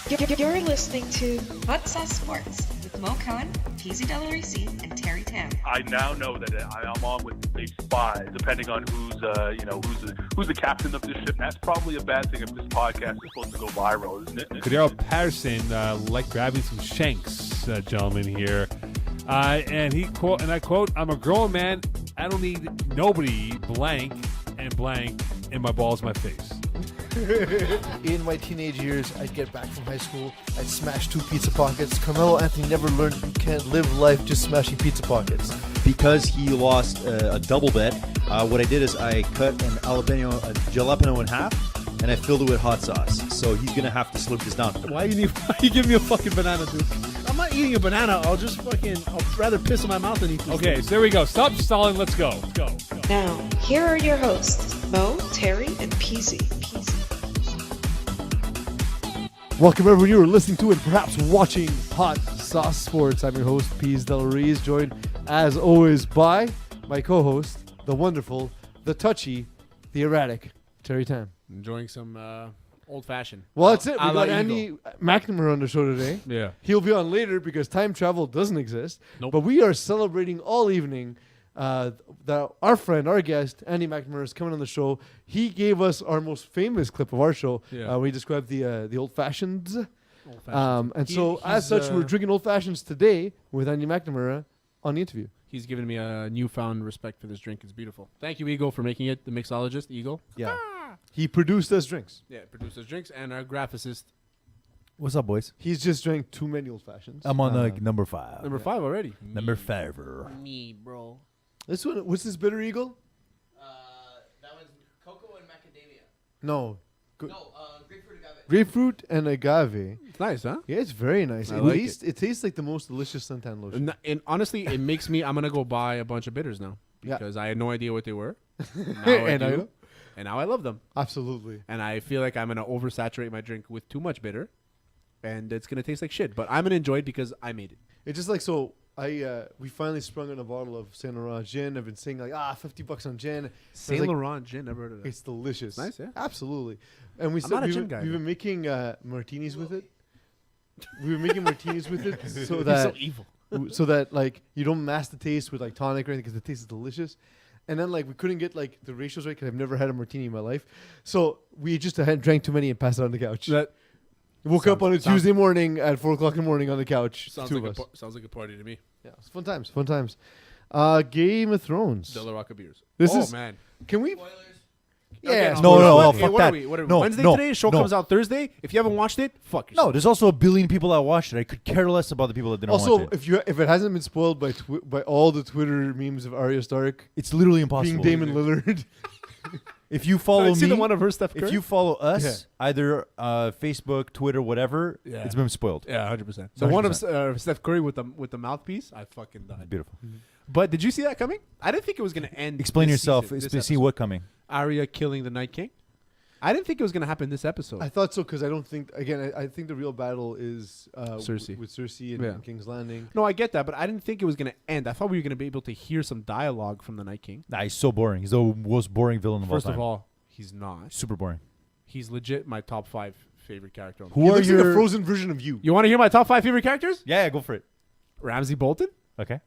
You're listening to Hot Sauce Sports with Mo Cohen, Peeze and Terry Tam. I now know that I'm on with the big spy, depending on who's the captain of this ship. And that's probably a bad thing if this podcast is supposed to go viral, isn't it? Cordero Patterson like grabbing some shanks, gentlemen here. And I quote, "I'm a grown man. I don't need nobody blank in my balls, my face." In my teenage years, I'd get back from high school, I'd smash 2 pizza pockets. Carmelo Anthony never learned you can't live life just smashing pizza pockets. Because he lost a double bet, what I did is I cut a jalapeno in half, and I filled it with hot sauce. So he's going to have to slurp this down. Why you give me a fucking banana, dude? I'm not eating a banana. I'll rather piss in my mouth than eat this. Okay, so there we go. Stop stalling. Let's go. Let's go. Now, here are your hosts, Mo, Terry, and Peeze. Welcome everyone, you are listening to and perhaps watching Hot Sauce Sports. I'm your host, Peeze Delariz, joined as always by my co-host, the wonderful, the touchy, the erratic, Terry Tam. Enjoying some old-fashioned. Well, that's it. We got Andy McNamara on the show today. Yeah. He'll be on later because time travel doesn't exist. Nope. But we are celebrating all evening that our friend, our guest, Andy McNamara, is coming on the show. He gave us our most famous clip of our show. Yeah. We described the old fashions. As such, we're drinking old fashions today with Andy McNamara on the interview. He's given me a newfound respect for this drink. It's beautiful. Thank you, Eagle, for making it. The mixologist, Eagle. Yeah. He produced us drinks. Yeah, produced us drinks, and our graphicist. What's up, boys? He's just drank too many old fashions. I'm on number 5. Number 5 already. Number 5. Me, bro. This one, what's this bitter, Eagle? That one's cocoa and macadamia. No. Grapefruit agave. Grapefruit and agave. It's nice, huh? Yeah, it's very nice. It tastes like the most delicious suntan lotion. And honestly, it makes me. I'm gonna go buy a bunch of bitters now because I had no idea what they were. Now I do. And now I love them. Absolutely. And I feel like I'm gonna oversaturate my drink with too much bitter, and it's gonna taste like shit. But I'm gonna enjoy it because I made it. It's just like so. We finally sprung on a bottle of Saint Laurent gin. I've been saying like $50 on gin. Saint Laurent gin, never heard of that. It's delicious. Nice, yeah. Absolutely. And we've been making martinis with it. We've been making martinis with it so that so evil. so that like you don't mask the taste with like tonic or anything because the taste is delicious. And then like we couldn't get like the ratios right because I've never had a martini in my life. So we just drank too many and passed it on the couch. Woke up on a Tuesday morning at 4 o'clock in the morning on the couch. Sounds like a party to me. Yeah, it's fun times. Fun times. Game of Thrones. De La Rocca beers. Man. Can we? Spoilers. Yeah. No, Fuck that. What are we? No, Wednesday no, today. Show no. comes out Thursday. If you haven't watched it, fuck yourself. No, there's also a billion people that watched it. I could care less about the people that didn't watch Also, it. if it hasn't been spoiled by all the Twitter memes of Arya Stark It's literally impossible. being Damon Lillard. If you follow see me, the one of her Steph Curry? if you follow us, either Facebook, Twitter, whatever, it's been spoiled. Yeah, 100%. So one of Steph Curry with the mouthpiece, I fucking died. Beautiful. But did you see that coming? I didn't think it was going to end. Explain this yourself. season, See what coming. Arya killing the Night King. I didn't think it was going to happen this episode. I thought so because I don't think I think the real battle is Cersei. with Cersei and King's Landing. No, I get that, but I didn't think it was going to end. I thought we were going to be able to hear some dialogue from the Night King. Nah, he's so boring. He's the most boring villain of all First time. of all, he's not. Super boring. He's legit my top 5 favorite character. On the He Who are looks like your a frozen version of you. You want to hear my top 5 favorite characters? Yeah, go for it. Ramsay Bolton. Okay.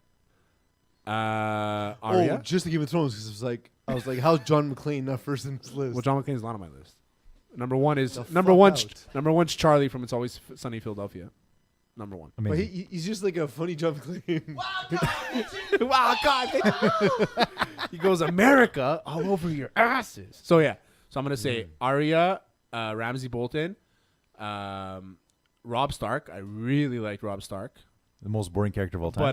Arya. Oh, just the Game of Thrones because I was like, how's John McClane not first in this list? Well, John McClane's not on my list. Number one is The number fuck one's out. number one's Charlie from It's Always Sunny in Philadelphia. Number 1. But Amazing. he's just like a funny John McClane. Wow, God. He goes, America all over your asses. So, yeah. So, I'm going to say Arya, Ramsay Bolton, Robb Stark. I really liked Robb Stark. The most boring character of all time. But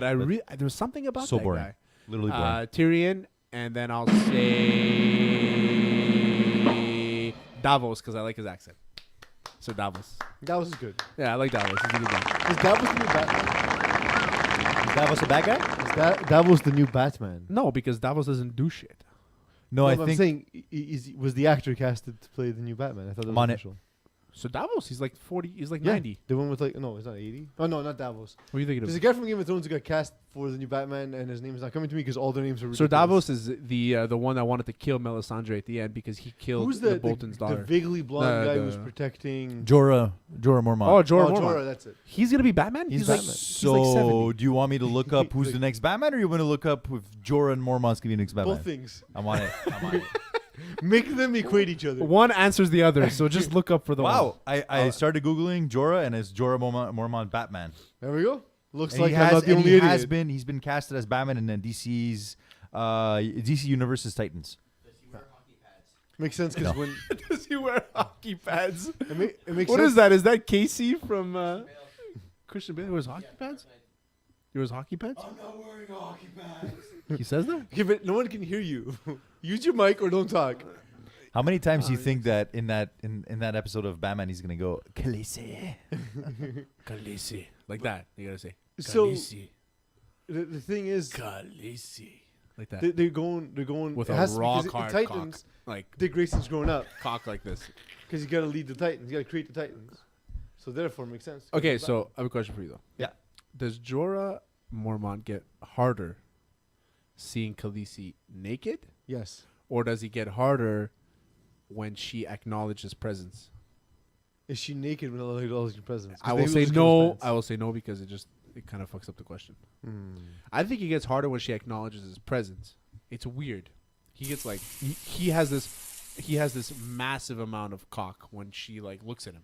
there was something about so that boring. guy. Literally boring. Tyrion, and then I'll say Davos because I like his accent. So Davos. Davos is good. Yeah, I like Davos. He's a good guy. Is Davos the new Batman? Is Davos a bad guy? Is Davos the new Batman? No, because Davos doesn't do shit. No, I I'm think saying was the actor casted to play the new Batman? I thought that was I'm on it. official. So Davos, he's like 40. He's like Yeah, 90. the one with like no, it's not 80. Oh no, not Davos. What are you thinking There's a of? guy from Game of Thrones who got cast for the new Batman, and his name is not coming to me because all their names are ridiculous. So Davos is the one that wanted to kill Melisandre at the end because he killed Who's the Bolton's the daughter. vaguely blonde guy The- who's protecting? Jorah Mormont. Oh, Jorah Oh, Mormont. Jorah, that's it. He's gonna be Batman. He's like Batman. he's like 70. Do you want me to look up who's the next Batman, or you want to look up if Jorah and Mormont's gonna be the next Batman? Both things. I'm on it. I'm on it. Make them equate each other. One answers the other, so just look up for the one. Wow, I started googling Jorah, and it's Jorah Mormont Batman. There we go. Looks And like he I'm has, not the and only he idiot. has been. He's been casted as Batman in DC's DC Universe's Titans. Makes sense because No. when Does he wear hockey pads? it makes What sense. is that? Is that Casey from Christian Bale? He wears hockey pads? He wears hockey pads? I'm not wearing hockey pads. He says that? Okay, but no one can hear you. Use your mic or don't talk. How many times do you think that in that episode of Batman he's gonna go Khaleesi? Khaleesi. Like that. You gotta say. So- Khaleesi. The thing is, Khaleesi. Like that. they're going With it a has to- rock because hard in Titans, cock. Like Dick Grayson's growing up cock like this. because you got to lead the Titans. You got to create the Titans. So therefore, it makes sense. Okay, so I have a question for you though. Yeah. Does Jorah Mormont get harder seeing Khaleesi naked? Yes. Or does he get harder when she acknowledges his presence? Is she naked when all your presence? I will say no. I will say no because it kind of fucks up the question. I think he gets harder when she acknowledges his presence. It's weird. He gets like he has this massive amount of cock when she like looks at him.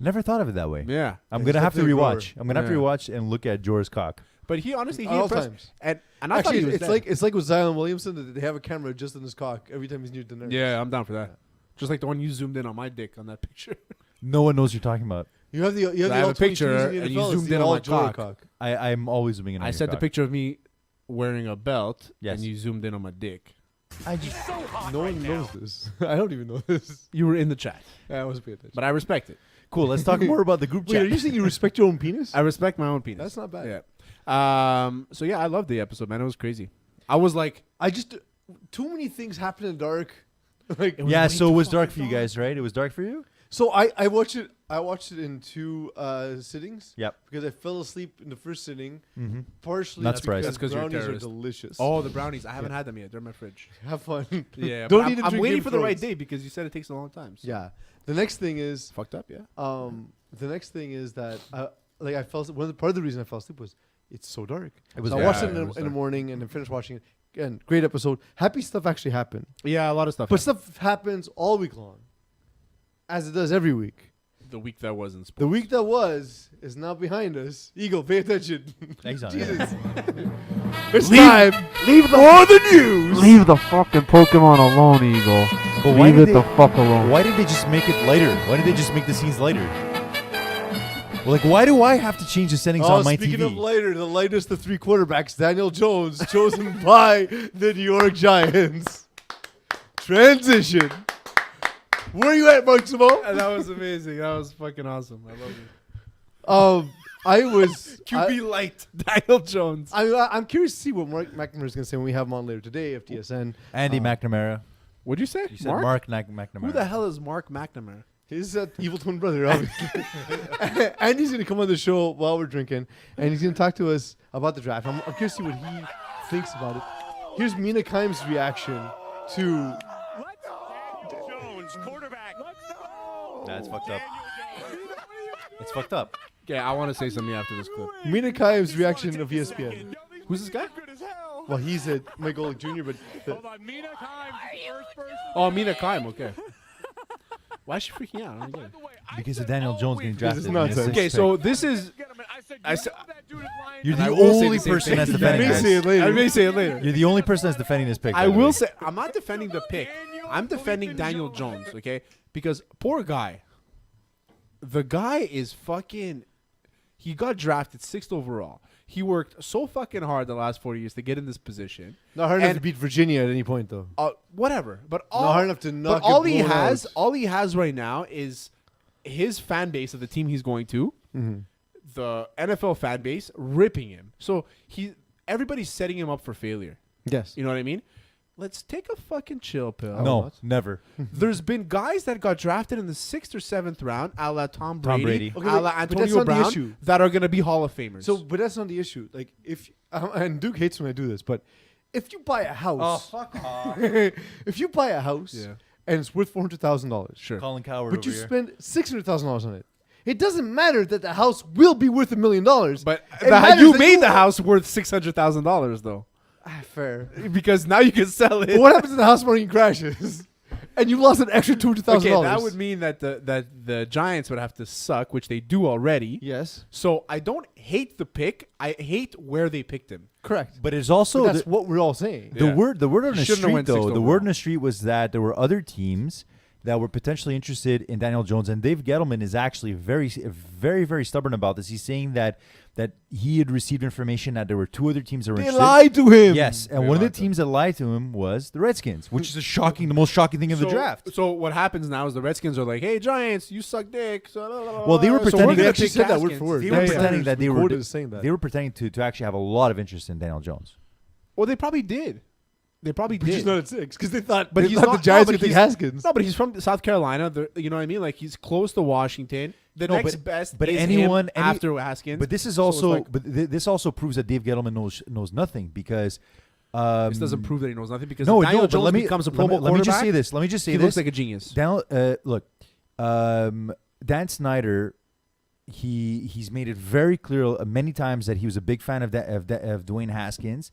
Never thought of it that way. Yeah, I'm It's gonna have to definitely rewatch. I'm gonna have to Yeah. rewatch and look at Jorah's cock. but he honestly he At all impressed. times. And I thought Actually, he was it's dead. like with Zion Williamson that they have a camera just in his cock every time he's near the nurse. Yeah, I'm down for that. Just like the one you zoomed in on my dick on that picture. No one knows what you're talking about. You have the I have all a 22s picture in the and you NFL, it's zoomed the in on all my Jorah cock. I'm always zooming in on I your sent the cock. picture of me wearing a belt, Yes. and you zoomed in on my dick. I just No one knows this. I don't even know this. You were in the chat, I wasn't paying attention. but I respect it. cool. Let's talk more about the group Wait, chat. are you saying you respect your own penis? I respect my own penis. That's not bad. Yeah. So yeah, I loved the episode, man. It was crazy. I was like, I just too many things happen in dark. Like Yeah, so it was dark for you guys, right? It was dark for you. so I watched it. I watched it in two sittings. Yep. Because I fell asleep in the first sitting. Mm-hmm. Partially Not surprised. That's 'cause you're a brownies are terrorist. delicious. oh, the brownies. I haven't had them yet. They're in my fridge. Have fun. Yeah, Don't but need to I'm drink waiting Game for of the right Thrones. day because you said it takes a long time. So. Yeah. The next thing is Fucked up. Yeah. the next thing is that I fell. Part of the reason I fell asleep was it's so dark. It was So I very watched dark. it It in was the dark. morning and then finished watching it. Again, great episode. Happy stuff actually happened, Yeah, a lot of stuff. but stuff happens all week long, as it does every week. the week that wasn't sports. The week that was is now behind us. Eagle, pay attention. Thanks, on Jesus. It's time. Leave the news. Leave the fucking Pokemon alone, Eagle. But why Leave did it the fuck alone. Why did they just make it lighter? Why did they just make the scenes lighter? Well, like, why do I have to change the settings on my Speaking TV? of lighter, the lightest of three quarterbacks, Daniel Jones, chosen by the New York Giants. Transition. Where are you at, Maximo? That was amazing. That was fucking awesome. I love it. I was QB light, Daniel Jones. I'm curious to see what Mark McNamara is going to say when we have him on later today, FTSN. Andy McNamara. What'd you say? You said Mark McNamara. Who the hell is Mark McNamara? His evil twin brother, obviously. And he's going to come on the show while we're drinking, and he's going to talk to us about the draft. I'm curious to see what he thinks about it. Here's Mina Kimes' reaction to... Jones, quarterback. That's fucked up. It's fucked up. Okay, I want to say something after this clip. Mina Kimes' reaction of ESPN. Who's this guy? Well, he's a Mike Golick Jr., but Oh, Mina Kaim. Okay. Why is she freaking out? I don't get it. Because of Daniel Jones getting Because drafted. it's in the nonsense. sixth Okay, pick. so this is. You're I the will say only the same person thing. that's I defending may say it this. later. I may say it later. You're the only person that's defending this pick. I by the way. will say I'm not defending the pick. I'm defending Daniel Jones, okay? Because poor guy. The guy is fucking. He got drafted 6th overall. He worked so fucking hard the last 4 years to get in this position. Not hard enough And- to beat Virginia at any point, though. Whatever, but all Not hard enough to but not all get he blown has, out. all he has right now is his fan base of the team he's going to, the NFL fan base ripping him. So everybody's setting him up for failure. Yes. You know what I mean? let's take a fucking chill pill. No, never. There's been guys that got drafted in the 6th or 7th round, a la Tom Tom Brady, Brady. Okay, a la but that's Antonio not the Brown, issue. that are going to be Hall of Famers. So, but that's not the issue. Like, if and Duke hates when I do this, but if you buy a house, fuck off. if you buy a house Yeah. and it's worth $400,000, sure. Colin Coward but you over here. spend $600,000 on it, it doesn't matter that the house will be worth $1 million. But It matters you that made the house worth $600,000 though, fair. because now you can sell it. But what happens if the house market crashes and you lost an extra $200,000? Okay, that would mean that the Giants would have to suck, which they do already. yes, So I don't hate the pick. I hate where they picked him. correct. But it's also But that's what we're all saying. the Yeah. word on He the shouldn't have street went though. sixth The overall. word on the street was that there were other teams that were potentially interested in Daniel Jones, and Dave Gettleman is actually very, very stubborn about this. He's saying that he had received information that there were 2 other teams that were They interested. lied to him. Yes, and They one of the lied to him. teams that lied to him was the Redskins, which is the most shocking thing of the draft. So what happens now is the Redskins are like, "Hey, Giants, you suck dick." So, Well, they were so pretending we're they gonna actually pick said that word Haskins. for word. They Yeah, were yeah. pretending that they were Recorded as saying that. they were pretending to actually have a lot of interest in Daniel Jones. Well, they probably did. They probably But did. he's not at 6 because they thought, But they he's thought not- the Giants no, would but take he's- Haskins. No, but he's from South Carolina. You know what I mean? Like he's close to Washington. The No, next but- best, but is anyone- him after Haskins. But this is So it's also like- this also proves that Dave Gettleman knows nothing because this doesn't prove that he knows nothing because no, if Daniel no, but Jones becomes a Pro Bowl let me just quarterback, say this. Let me just say he this. looks like a genius. Daniel, look, Dan Snyder, he's made it very clear many times that he was a big fan of Dwayne Haskins.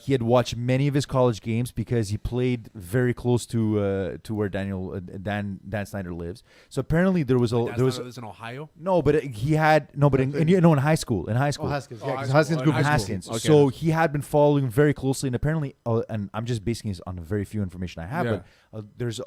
He had watched many of his college games because he played very close to where Dan Snyder lives. So apparently there was lives in Ohio. no, but he had no, but in high school. Oh, Haskins. Oh, Yeah, 'cause high Haskins school. grew up in High school. Haskins. Okay. So he had been following very closely, and apparently, and I'm just basing this on very few information I have, Yeah. but there's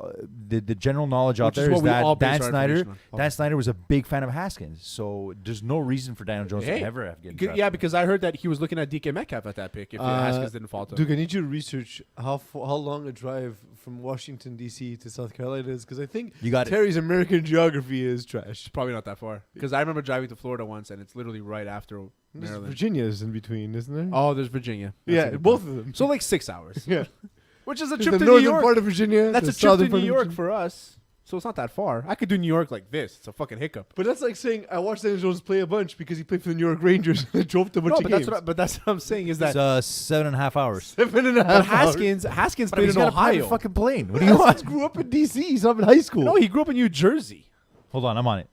the general knowledge out Which is there what is we all that base Dan our Snyder, information on. Dan Snyder was a big fan of Haskins. So there's no reason for Daniel Jones Hey, to ever have getting yeah, drafted. because I heard that he was looking at DK Metcalf at that pick if Haskins didn't fall to him. Duke, I need you to research how long a drive from Washington D.C. to South Carolina is, because I think You got it. Terry's American geography is trash. Probably not that far. Because I remember driving to Florida once, and it's literally right after There's Maryland. Virginia is in between, isn't there? Oh, there's Virginia. That's a yeah, good both point. of them. So like 6 hours. Yeah, Which is a There's trip the to New northern York. part of Virginia. That's the a trip southern to part New of York Virginia. for us. So it's not that far. I could do New York like this. It's a fucking hiccup. But that's like saying I watched Daniel Jones play a bunch because he played for the New York Rangers and I drove to a bunch No, of but games. that's what I'm saying is that It's 7.5 hours. 7.5 but hours. Haskins But played he's in got a private Ohio. fucking plane. What do you want? Haskins grew up in D.C. He's not in high school. No, he grew up in New Jersey. Hold on, I'm on it.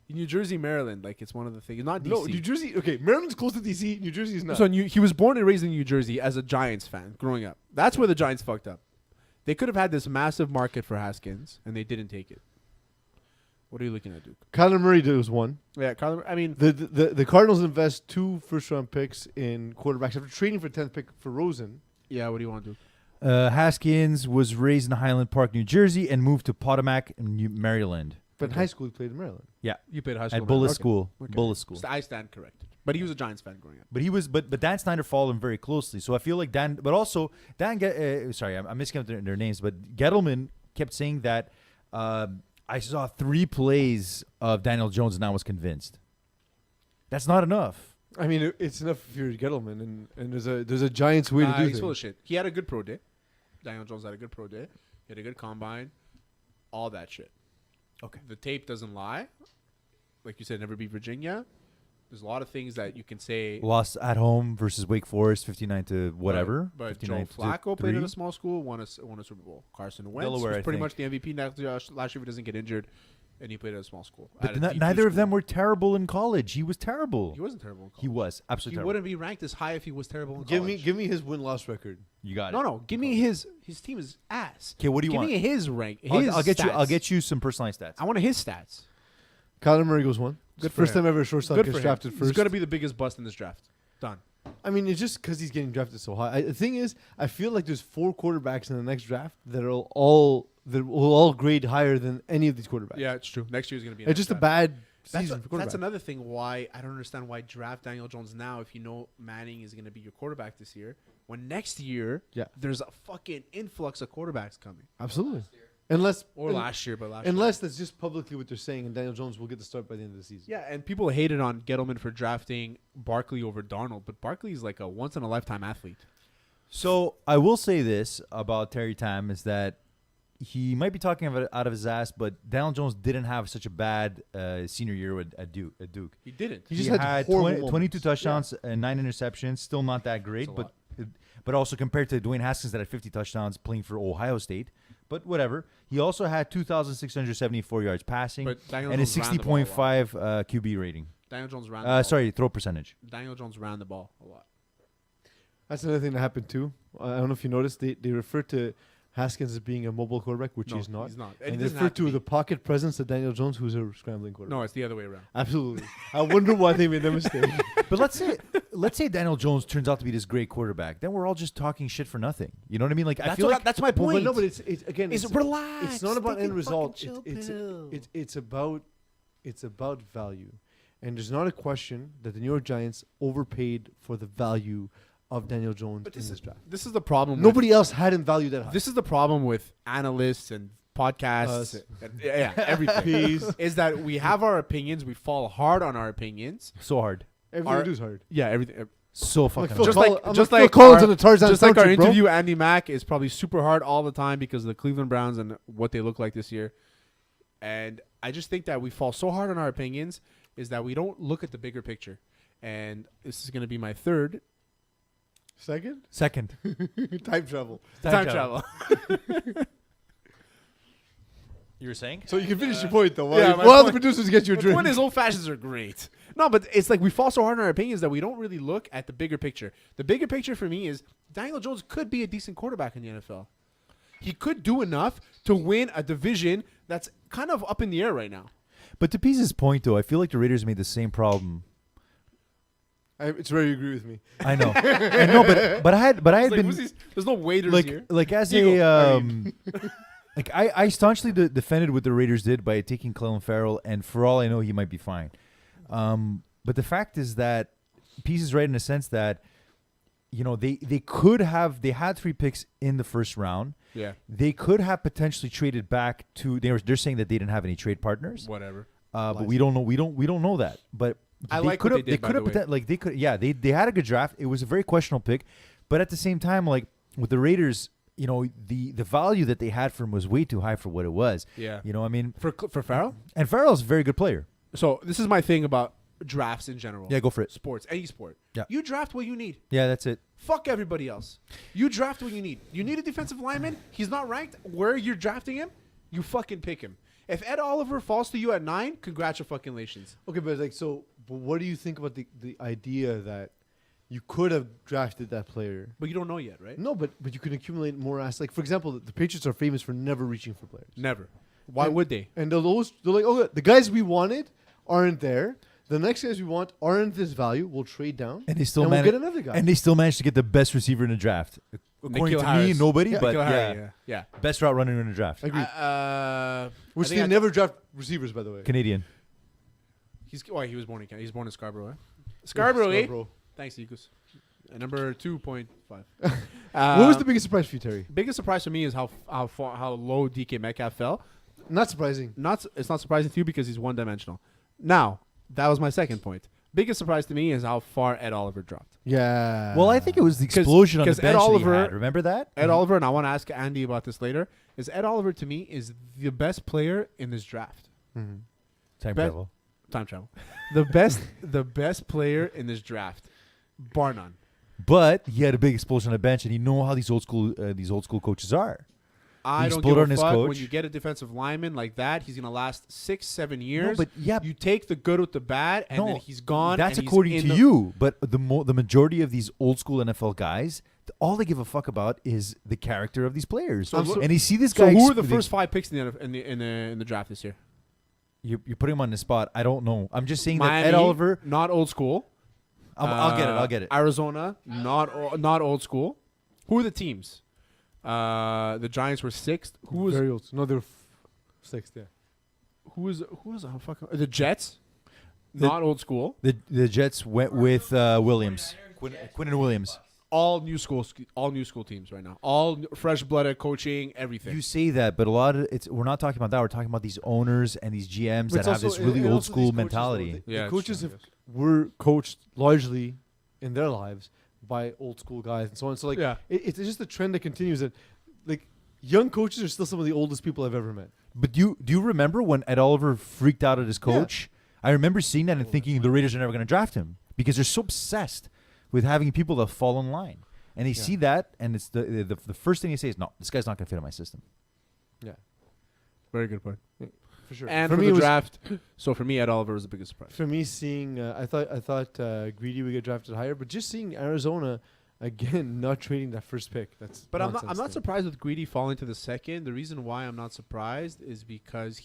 New Jersey, Maryland. Like it's one of the things. Not DC. No, New Jersey. Okay, Maryland's close to D.C. New Jersey is not. So he was born and raised in New Jersey as a Giants fan growing up. That's where the Giants fucked up. They could have had this massive market for Haskins, and they didn't take it. What are you looking at, Duke? Kyler Murray was one. Yeah, Kyler. I mean, The Cardinals invest 2 first-round picks in quarterbacks after trading for 10th pick for Rosen. yeah. What do you want to do? Haskins was raised in Highland Park, New Jersey, and moved to Potomac, Maryland. But in high school, he played in Maryland. Yeah, You played high school at Bullis okay. School. Okay. Bullis School. I stand corrected. But he was a Giants fan growing up. But he was, but Dan Snyder followed him very closely. So I feel like Dan, but also Dan. Sorry, I'm mixing up their names. But Gettleman kept saying that I saw 3 plays of Daniel Jones and I was convinced. That's not enough. I mean, it's enough if you're Gettleman, and there's a Giants way to do He's things. full of shit. He had a good pro day. Daniel Jones had a good pro day. He had a good combine. All that shit. Okay. The tape doesn't lie. Like you said, never beat Virginia. There's a lot of things that you can say. Lost at home versus Wake Forest, 59 to whatever. But Joe 59 to Flacco played 3. in a small school, won a Super Bowl. Carson Wentz Delaware, was I pretty think. much the MVP last year if he doesn't get injured, and he played at a small school. But At a D2 neither of school. them were terrible in college. He was terrible. He wasn't terrible in college. He was He absolutely terrible. wouldn't be ranked as high if he was terrible in Give college. me his win-loss record. You got it. No, give me his team is ass. 'Kay, what do you give want? me his rank. I'll get you. stats. I'll get you some personalized stats. I want his stats. Kyler Murray goes 1. Good First for him. time ever a shortstop Good gets for him. drafted first. He's gonna be the biggest bust in this draft. Done. I mean, it's just because he's getting drafted so high. The thing is, I feel like there's 4 quarterbacks in the next draft that will all grade higher than any of these quarterbacks. Yeah, it's true. Next year is gonna be. It's just a bad That's, season for quarterbacks. that's another thing why I don't understand why draft Daniel Jones now if you know Manning is going to be your quarterback this year when next year there's a fucking influx of quarterbacks coming. Absolutely. Unless Last year, but last year. unless that's just publicly what they're saying, and Daniel Jones will get the start by the end of the season. Yeah, and people hated on Gettleman for drafting Barkley over Darnold, but Barkley is like a once in a lifetime athlete. So I will say this about Terry Tam is that he might be talking out of his ass, but Daniel Jones didn't have such a bad senior year at Duke. He didn't. He just had horrible 22 moments. touchdowns and 9 interceptions. Still not that great, but also compared to Dwayne Haskins that had 50 touchdowns playing for Ohio State. But whatever. He also had 2,674 yards passing But Daniel and a Jones ran the ball a 60.5 QB rating. Daniel Jones ran the ball. Sorry, throw percentage. Daniel Jones ran the ball a lot. That's another thing that happened too. I don't know if you noticed. They refer to Haskins as being a mobile quarterback, which No, he's not. he's not. And He they doesn't refer have to to be. the pocket presence of Daniel Jones, who's a scrambling quarterback. No, it's the other way around. Absolutely. I wonder why they made that mistake. But let's say Daniel Jones turns out to be this great quarterback. Then we're all just talking shit for nothing. You know what I mean? Like I feel like that's my Well, point. but no, but it's again. Is it's, relax. It's not about Take end a result. fucking It's chill pill. it's about value, and there's not a question that the New York Giants overpaid for the value of Daniel Jones But in this draft. This is the problem. Nobody else had him valued that high. This is the problem with analysts and podcasts. Us. Yeah, everything. Peeze. Is that we have our opinions. We fall hard on our opinions. so hard. Everything Our- we do is hard. Yeah, everything. So fucking Phil hard. Just Coll- like I'm just like like Phil Collins our, on the Tarzan just like our soundtrack, bro. interview, Andy Mack is probably super hard all the time because of the Cleveland Browns and what they look like this year. And I just think that we fall so hard on our opinions is that we don't look at the bigger picture. And this is going to be my third Second, Second. time travel. time travel. You were saying? So you can finish your point though. yeah, While, my while the point- producers get you a The drink. point is, old fashions are great. No, but it's like we fall so hard on our opinions that we don't really look at the bigger picture. The bigger picture for me is Daniel Jones could be a decent quarterback in the NFL. He could do enough to win a division that's kind of up in the air right now. But to Peace's point, though, I feel like the Raiders made the same problem. It's rare you agree with me. I know, I know, but I had It's like, been there's no waiters here. like as Eagle, a like I staunchly defended what the Raiders did by taking Clelin Ferrell, and for all I know, he might be fine. But the fact is that Peace is right in a sense that they could have had 3 picks in the first round. Yeah, They could have potentially traded back to they're saying that they didn't have any trade partners. whatever. But we don't know. We don't know that. But I like what they did, by the way. They had a good draft. It was a very questionable pick, but at the same time, like with the Raiders, the value that they had for him was way too high for what it was. Yeah. I mean, For Farrell? and Farrell's a very good player. So this is my thing about drafts in general. Yeah, go for it. Sports, any sport. Yeah. You draft what you need. Yeah, that's it. Fuck everybody else. You draft what you need. You need a defensive lineman. He's not ranked. Where you're drafting him, you fucking pick him. If Ed Oliver falls to you at 9, congratulations. Okay, but but what do you think about the idea that you could have drafted that player? But you don't know yet, right? No, but you can accumulate more assets. Like for example, the Patriots are famous for never reaching for players. Never. Why would they? And they're like, oh, the guys we wanted aren't there. The next guys we want aren't this value. We'll trade down, And they still we'll managed get another guy. And they still managed to get the best receiver in the draft. According N'Keal to Harris. me, nobody, Yeah, but N'Keal yeah, Harris, yeah. best route runner in the draft. Agreed. Which I they think never draft receivers, by the way. Canadian. he was born in Canada. He's born in Scarborough. Scarborough, eh? Scarborough. Thanks, Ikus. Number 2.5. What was the biggest surprise for you, Terry? biggest surprise for me is how low DK Metcalf fell. Not surprising. It's not surprising to you because he's one-dimensional. Now, that was my second point. Biggest surprise to me is how far Ed Oliver dropped. Yeah. Well, I think it was the explosion on the 'cause Ed bench that he Oliver- had. Remember that? Ed Oliver, and I want to ask Andy about this later, is Ed Oliver to me is the best player in this draft. Mhm. Time Bet- travel. Time travel. the best player in this draft, bar none. But he had a big explosion on the bench, and you know how these old school coaches are. I He don't exploded give a on his fuck coach. when you get a defensive lineman like that. He's gonna last 6-7 years. but yeah, you take the good with the bad, and then he's gone. That's and he's according in to the- you. But the majority of these old school NFL guys, all they give a fuck about is the character of these players. And you see this So guy. who are the first 5 picks in the draft this year? You put him on the spot. I don't know. I'm just saying Miami, that Ed Oliver. not old school. I'll get it. Arizona, not old school. Who are the teams? The Giants were 6th. Who was very old? No, they're 6th. Yeah. who was the Jets? Not old school. The Jets went with Williams, Quinn and Williams. All new school teams right now. All fresh blooded coaching, everything. You say that, but a lot of we're not talking about that. We're talking about these owners and these GMs But that have it's this also- really and old also school these coaches, mentality. though, Yeah, the it's coaches true, have yes. were coached largely in their lives by old school guys and so on. So like, Yeah. it's just a trend that continues. That like young coaches are still some of the oldest people I've ever met. But do you remember when Ed Oliver freaked out at his coach? I remember seeing that and thinking the Raiders are never going to draft him because they're so obsessed with having people that fall in line. And they see that, and it's the first thing they say is, no, this guy's not going to fit in my system. Yeah. Very good point. For sure. And for for me, the it was, draft, so for me, Ed Oliver was the biggest surprise. For me, seeing I thought Greedy would get drafted higher, but just seeing Arizona again not trading that first pick. That's But I'm nonsense not to me. surprised with Greedy falling to the second. The reason why I'm not surprised is because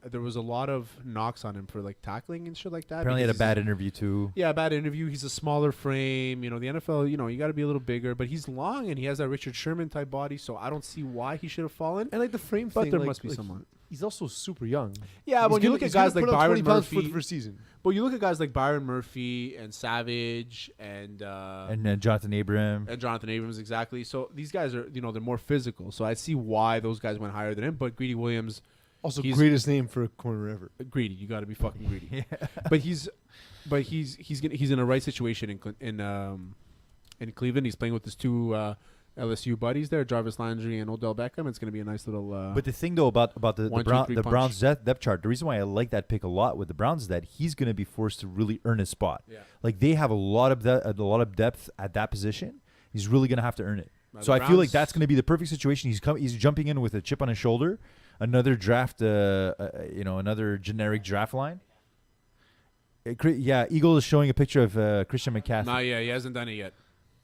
there was a lot of knocks on him for like tackling and shit like that. Apparently, he had a because bad interview too. Yeah, bad interview. He's a smaller frame. You know, the NFL, you got to be a little bigger, but he's long and he has that Richard Sherman type body, so I don't see why he should have fallen. And like the frame But thing, there like, must be like someone. He's also super young. Yeah, He's when you gonna- look at he's gonna guys like put on Byron 20 pounds for Murphy, the first season. but you look at guys like Byron Murphy and Savage and Jonathan Abram. and Jonathan Abrams, exactly. So these guys are, they're more physical. So I see why those guys went higher than him. But Greedy Williams, Also, he's- greatest name for a corner ever. greedy. You got to be fucking greedy. But he's in a right situation in Cleveland. He's playing with his two LSU buddies there, Jarvis Landry and Odell Beckham. It's going to be a nice little. But the thing though about the 1, 2, 3 the punch. Browns depth chart, the reason why I like that pick a lot with the Browns is that he's going to be forced to really earn his spot. Yeah. Like they have a lot of depth at that position. He's really going to have to earn it. Now, So the I feel like Browns- that's going to be the perfect situation. He's jumping in with a chip on his shoulder, another draft, another generic draft line. Eagle is showing a picture of Christian McCaffrey. Nah, yeah, he hasn't done it yet.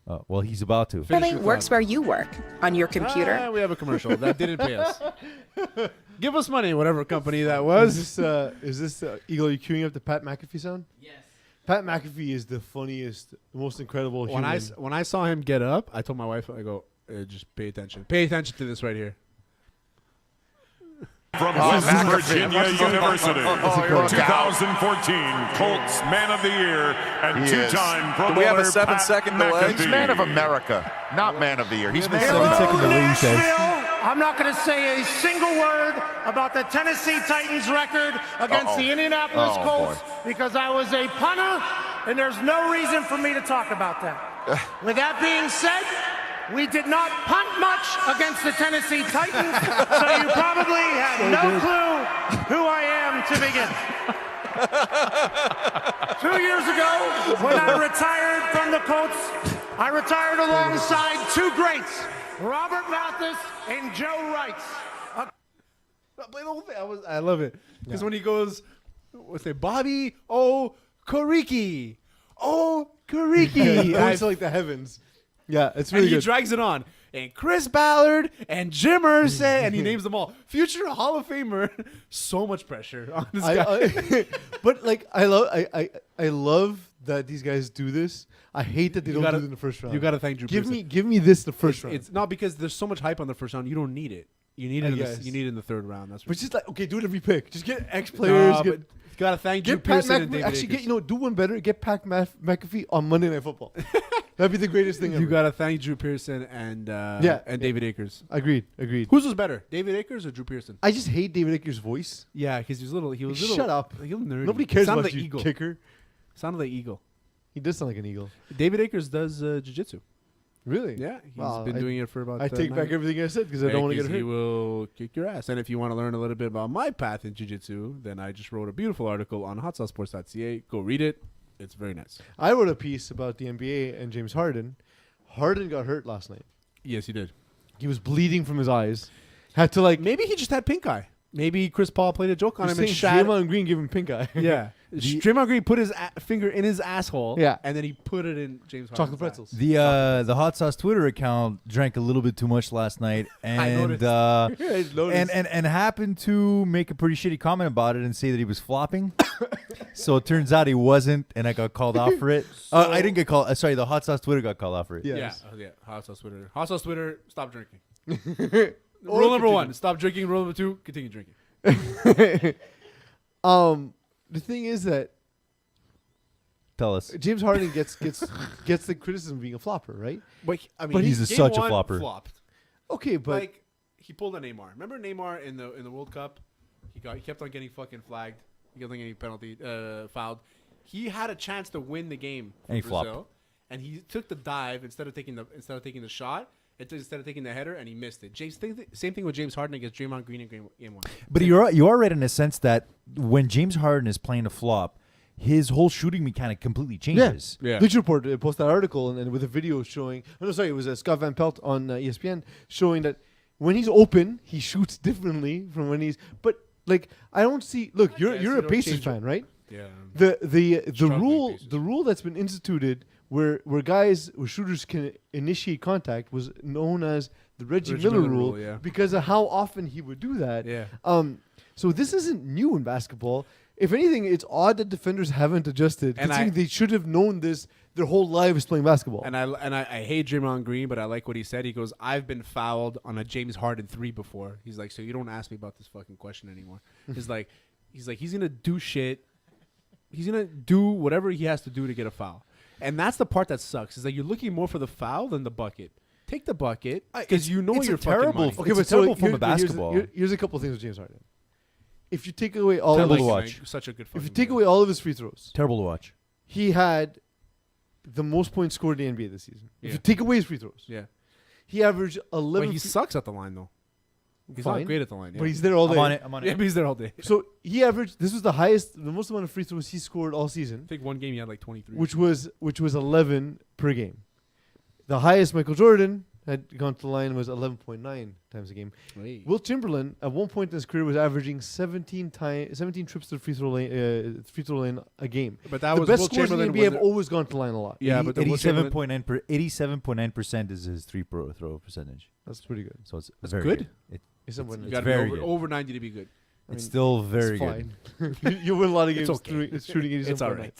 Oh, well, he's about to. Finish your works thought. where you work. On your computer. We have a commercial that didn't pay us. Give us money, whatever company that was. Is this Eagle? Are you queuing up the Pat McAfee sound? Yes. Pat McAfee is the funniest, the most incredible When human. when I saw him get up, I told my wife, I go, just pay attention. Pay attention to this right here. From West Virginia University, 2014 Colts Man of the Year and He is. two-time Pro Do we have a Bowler 7-second Pat delay? He's McAfee. Man of America, not Man of the Year. He's We have Man a of 7-second America. delay, he says. I'm not going to say a single word about the Tennessee Titans record against the Indianapolis Colts because I was a punter, and there's no reason for me to talk about that. With that being said, we did not punt much against the Tennessee Titans, so you probably have no clue who I am to begin. 2 years ago, when I retired from the Colts, I retired alongside two greats, Robert Mathis and Joe Wright. Play the whole thing. I love it. Because when he goes, what's it, Bobby Okereke. Okereke. I like the heavens. Yeah, it's really And he good. drags it on. And Chris Ballard and Jim Irsay, and he names them all. Future Hall of Famer. So much pressure on this guy. But like, I love that these guys do this. I hate that they don't do it in the first round. You got to thank Drew Pearson. Give me this the first round. It's not because there's so much hype on the first round. You don't need it. You need it. You need it in the third round. That's. But just like, okay, do it every pick. Just get X players. But you got to thank Drew Pearson and David Actually, Akers. do one better. Get Pat McAfee on Monday Night Football. That'd be the greatest thing ever. You got to thank Drew Pearson and David Akers. Agreed. Whose was better, David Akers or Drew Pearson? I just hate David Akers' voice. Yeah, because he was little. Shut up. Like, a little nerdy. Nobody cares Sounded about like you, Eagle. kicker. Sounded like Eagle. He does sound like an eagle. David Akers does jiu-jitsu. Really? Yeah, he's been doing it for about. I take back everything I said because I don't want to get hurt. He will kick your ass. And if you want to learn a little bit about my path in jiu-jitsu, then I just wrote a beautiful article on hotsaucesports.ca. Go read it. It's very nice. I wrote a piece about the NBA and James Harden. Harden got hurt last night. Yes, he did. He was bleeding from his eyes. Had to like. Maybe he just had pink eye. Maybe Chris Paul played a joke on him and saying Draymond Green gave him pink eye. Yeah. Draymond Green put his finger in his asshole. Yeah. And then he put it in James Harden's Chocolate pretzels. The Hot Sauce Twitter account drank a little bit too much last night, and and happened to make a pretty shitty comment about it and say that he was flopping. So it turns out he wasn't, and I got called out for it. I didn't get called. Sorry, the Hot Sauce Twitter got called out for it. Yes. Yeah. Hot Sauce Twitter. Hot Sauce Twitter. Stop drinking. Rule number 1: stop drinking. Rule number 2: continue drinking. The thing is that Tell us. James Harden gets the criticism of being a flopper, right? But I mean, But he's game such a one flopper. Flopped. Okay, but Like he pulled a Neymar. Remember Neymar in the World Cup? He kept on getting fucking flagged. He kept on getting penalty fouled. He had a chance to win the game for And he Brazil, flopped. and he took the dive instead of taking the shot. Instead of taking the header, and he missed it. Same thing with James Harden against Draymond Green in game 1. But you are right in a sense that when James Harden is playing a flop, his whole shooting mechanic completely changes. Yeah. Bleacher Report posted that article and with a video showing. Oh no, sorry, it was Scott Van Pelt on ESPN showing that when he's open, he shoots differently from when he's. But like, I don't see. Look, you're a Pacers fan, right? Yeah. The rule that's been instituted where shooters can initiate contact was known as the Reggie Miller rule because of how often he would do that. Yeah. So this isn't new in basketball. If anything, it's odd that defenders haven't adjusted. And they should have known this their whole lives playing basketball. And I hate Draymond Green, but I like what he said. He goes, "I've been fouled on a James Harden 3 before." He's like, "So you don't ask me about this fucking question anymore." he's like, he's gonna do shit. He's gonna do whatever he has to do to get a foul. And that's the part that sucks, is that you're looking more for the foul than the bucket. Take the bucket, because you know you're terrible. fucking money. Okay, it's a terrible form of basketball. Here's a couple of things with James Harden. If you take away all terrible of his, to watch. Such a good if you take away all of his free throws, terrible to watch. He had the most points scored in the NBA this season. If you take away his free throws, he averaged 11. But he sucks at the line though. He's not great at the line, but he's there all day. I'm on it. Yeah, but he's there all day. So he averaged. This was the most amount of free throws he scored all season. I think one game he had like 23, which was 11 per game. The highest Michael Jordan had gone to the line was 11.9 times a game. Hey. Will Chamberlain at one point in his career was averaging 17 trips to the free throw lane a game. But that the was best Will scores in the Chamberlain NBA have always gone to the line a lot. Yeah, but 87.9% is his throw percentage. That's pretty good. So it's That's very good. It's you got to very be good. over 90 to be good. It's still very good. You win a lot of games okay. shooting 87.9. It's all right.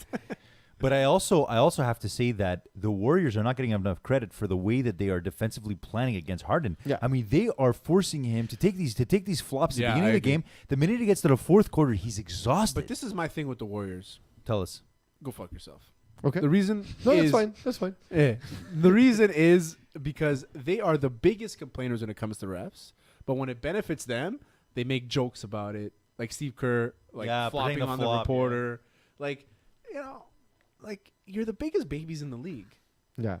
But I also have to say that the Warriors are not getting enough credit for the way that they are defensively planning against Harden. Yeah. I mean, they are forcing him to take these flops at the beginning of the agree. game. The minute he gets to the fourth quarter, he's exhausted. But this is my thing with the Warriors. Tell us. Go fuck yourself. Okay. The reason that's fine. That's fine. Yeah. The reason is because they are the biggest complainers when it comes to refs. But when it benefits them, they make jokes about it. Like Steve Kerr, flopping on the reporter. Yeah. Like, you're the biggest babies in the league. Yeah.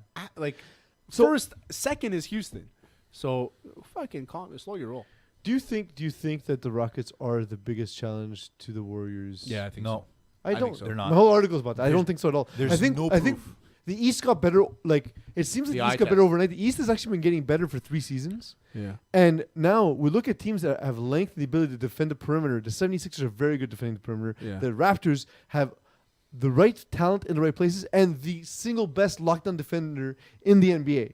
Second is Houston. So fucking slow your roll. Do you think that the Rockets are the biggest challenge to the Warriors? Yeah, I think so. I don't. think so. They're not. My whole article is about that. I don't think so at all. There's I think the East got better. Like it seems like the East got better overnight. The East has actually been getting better for 3 seasons. Yeah. And now we look at teams that have length and the ability to defend the perimeter. The 76ers are very good defending the perimeter. Yeah. The Raptors have the right talent in the right places and the single best lockdown defender in the NBA,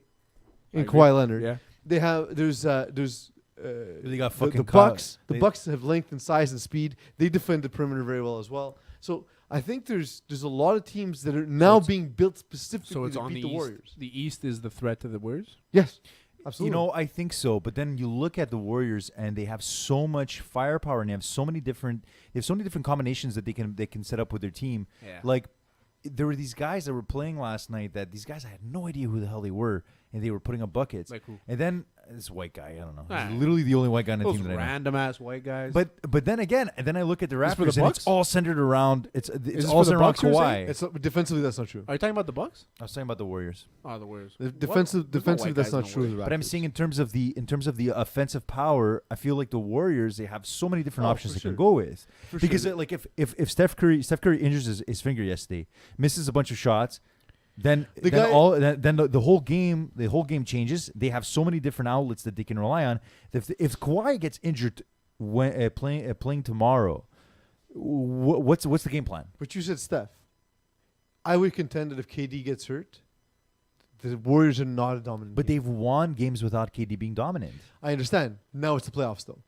in Kawhi Leonard. Yeah. They have they got fucking the Bucks. The Bucks have length and size and speed. They defend the perimeter very well as well. So I think there's a lot of teams that are now being built specifically to beat the Warriors. The East is the threat to the Warriors? Yes, absolutely. I think so. But then you look at the Warriors, and they have so much firepower, and they have so many different combinations that they can set up with their team. Yeah. Like there were these guys that were playing last night. That these guys I had no idea who the hell they were, and they were putting up buckets. Like who? And then this white guy, I don't know. He's literally the only white guy on the Those team that I know. random ass white guys. But then again, I look at the Is it for Raptors, the and Bucks? it's all centered around. It's this all for the centered around Bucks, you're Kawhi. saying? It's not, defensively, that's not true. Are you talking about the Bucks? I was talking about the Warriors. Oh, the Warriors. Defensively, that's not true. But I'm saying in terms of the offensive power, I feel like the Warriors, they have so many different options they can go with. Because like if Steph Curry injures his finger yesterday, misses a bunch of shots, then the whole game changes. They have so many different outlets that they can rely on. If Kawhi gets injured when playing tomorrow, what's the game plan? But you said Steph. I would contend that if KD gets hurt, the Warriors are not a dominant. But team. they've won games without KD being dominant. I understand. Now it's the playoffs, though.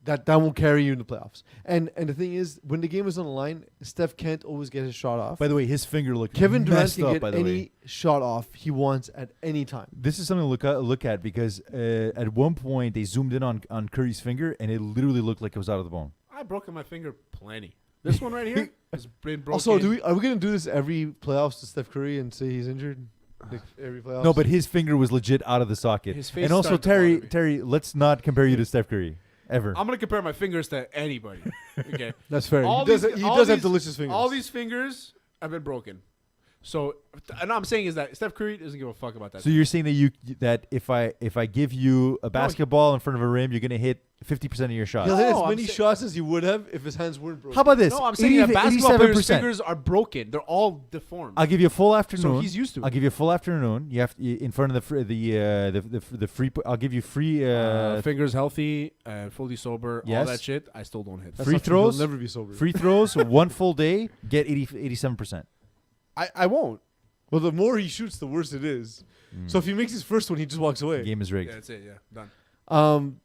That won't carry you in the playoffs. And the thing is, when the game is on the line, Steph can't always get his shot off. By the way, his finger looked Kevin Durant messed can up, get by the any way. shot off he wants at any time. This is something to look at because at one point they zoomed in on Curry's finger and it literally looked like it was out of the bone. I've broken my finger plenty. This one right here has been broken. Also, are we going to do this every playoffs to Steph Curry and say he's injured? Like every playoffs? No, but his finger was legit out of the socket. His face and also, started to Terry, let's not compare you to Steph Curry. Ever. I'm going to compare my fingers to anybody. Okay. That's fair. All He does these- he all does have these- delicious fingers. All these fingers have been broken. So, and I'm saying is that Steph Curry doesn't give a fuck about that. So you're saying that if I give you a basketball in front of a rim, you're gonna hit 50% of your shots. He'll hit as many shots as he would have if his hands weren't broken. How about this? No, I'm saying that basketball players' 87%. fingers are broken. They're all deformed. I'll give you a full afternoon. So he's used to it. I'll give you a full afternoon. You have in front of the free. I'll give you free fingers healthy, fully sober, all Yes. that shit. I still don't hit. free throws. He'll never be sober. Free throws. One full day. Get 87%. I won't. Well, the more he shoots, the worse it is. So if he makes his first one, he just walks away. Game is rigged. Yeah, that's it. Yeah, done.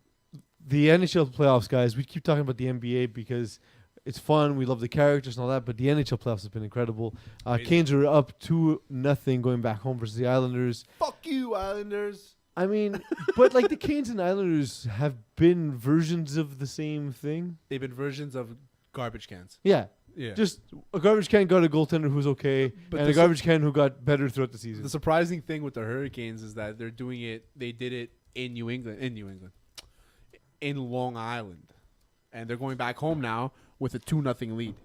The NHL playoffs, guys. We keep talking about the NBA because it's fun. We love the characters and all that. But the NHL playoffs have been incredible. Canes are up 2-0 going back home versus the Islanders. Fuck you, Islanders. I mean, but like the Canes and Islanders have been versions of the same thing. They've been versions of garbage cans. Yeah. Yeah. Just a garbage can got a goaltender who's okay, But and a garbage can who got better throughout the season. The surprising thing with the Hurricanes is that they're doing it. They did it in New England, in Long Island, and they're going back home now with a 2-0 lead.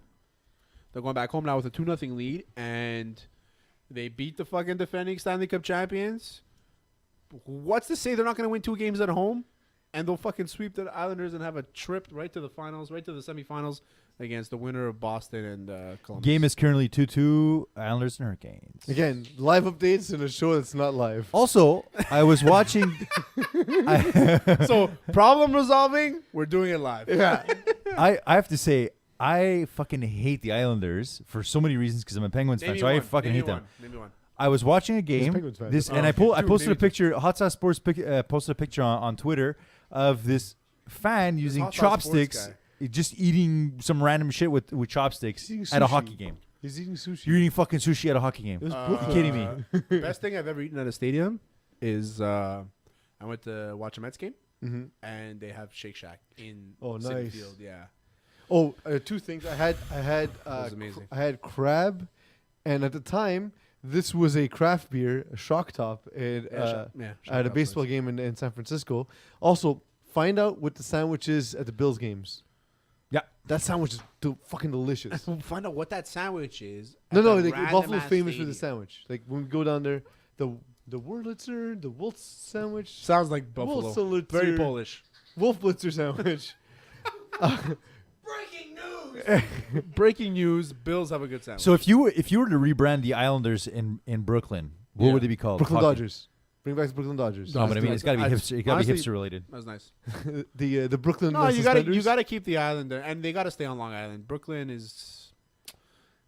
They're going back home now with a 2-0 lead, and they beat the fucking defending Stanley Cup champions. What's to say they're not going to win 2 games at home, and they'll fucking sweep the Islanders and have a trip right to the finals, right to the semifinals against the winner of Boston and Columbus. Game is currently 2-2 Islanders and Hurricanes. Again, live updates in a show that's not live. Also, I was watching. So problem resolving, we're doing it live. Yeah. I have to say, I fucking hate the Islanders for so many reasons because I'm a Penguins fan, so I fucking hate them. Maybe one. I was watching a game. And I posted a picture. Hot Sauce Sports posted a picture on Twitter of this fan using chopsticks, just eating some random shit with chopsticks at a hockey game. He's eating sushi. You're eating fucking sushi at a hockey game. You're kidding me? Best thing I've ever eaten at a stadium is I went to watch a Mets game, and they have Shake Shack in Citi nice. Field. Yeah. Oh, 2 things. I had amazing. I had crab, and at the time, this was a craft beer, a Shock Top, at a baseball game in San Francisco. Also, find out what the sandwich is at the Bills games. Yeah, that sandwich is fucking delicious. Find out what that sandwich is. No, like Buffalo's famous for the sandwich. Like when we go down there, the Wurlitzer, the Wolf sandwich. Sounds like Buffalo. Very Polish. Wolf Blitzer sandwich. Breaking news: Bills have a good sandwich. So if you were to rebrand the Islanders in Brooklyn, what would they be called? Brooklyn Dodgers. Bring back the Brooklyn Dodgers. No, but I mean it's got to be hipster. It got to be hipster related. That's nice. the Brooklyn. No, you got to keep the island there, and they got to stay on Long Island. Brooklyn is,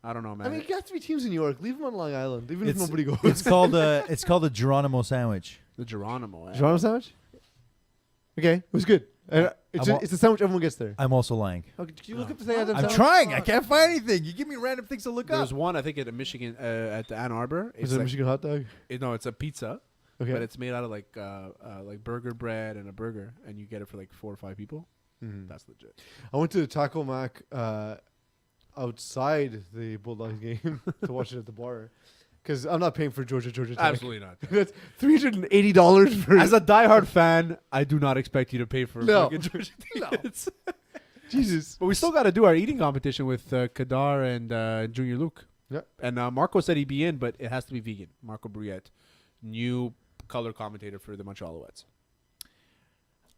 I don't know, man. I mean, you got to be teams in New York. Leave them on Long Island, even if nobody goes. It's called the Geronimo sandwich. The Geronimo. Geronimo sandwich. Okay, it was good. It's a sandwich everyone gets there. I'm also lying. Okay, can you look up the sandwich? I'm trying. I can't find anything. You give me random things to look up. There's one I think at Michigan at Ann Arbor. Is it a Michigan hot dog? No, it's a pizza. Okay. But it's made out of like burger bread and a burger, and you get it for like 4 or 5 people. That's legit. I went to Taco Mac outside the Bulldogs game to watch it at the bar. Because I'm not paying for Georgia Tech. Absolutely not. That's $380 for. As a diehard fan, I do not expect you to pay for fucking Georgia tickets. Jesus. But we still got to do our eating competition with Kadar and Junior Luke. Yeah. And Marco said he'd be in, but it has to be vegan. Marco Briette, new color commentator for the Montreal Alouettes.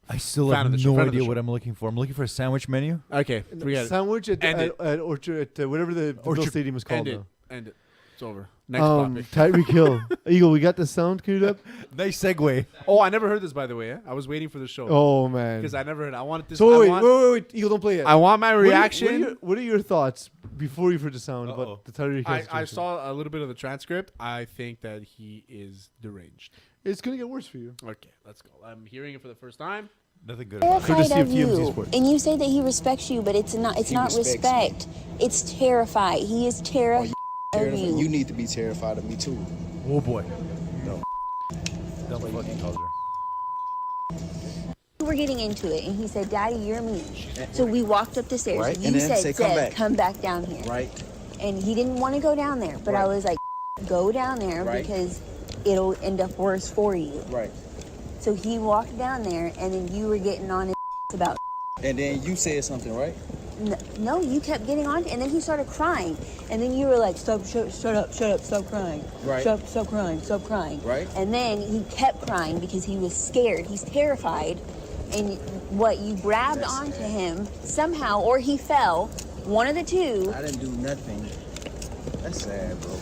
I still have no idea what I'm looking for. I'm looking for a sandwich menu. Okay. Sandwich at Orchard, at whatever the Bill Stadium is called now. End it. It's over. Next topic. Tyreek Hill. Eagle, we got the sound queued up. Nice segue. Oh, I never heard this, by the way. I was waiting for the show. Oh, man. Because I never heard it. I wanted this. So wait. Eagle, don't play it. I want my reaction. What are your thoughts before you've heard the sound about the Tyreek Hill situation? I saw a little bit of the transcript. I think that he is deranged. It's going to get worse for you. Okay, let's go. I'm hearing it for the first time. Nothing good. Terrified of you, and you say that he respects you, but it's not. It's not respect. It's terrified. He is terrified of you. You need to be terrified of me too. Oh boy. No. Dumb fucking culture. We were getting into it, and he said, "Daddy, you're mean." So we walked up the stairs. Right. And And you then said, say, come back down here." Right. And he didn't want to go down there, but I was like, "Go down there because it'll end up worse for you." Right. So he walked down there, and then you were getting on his about. And then you said something, right? No, you kept getting on, and then he started crying, and then you were like, stop, shut up, stop crying, Right. stop crying, Right. and then he kept crying because he was scared, he's terrified, and you grabbed onto him somehow, or he fell, one of the two. I didn't do nothing. That's sad, bro.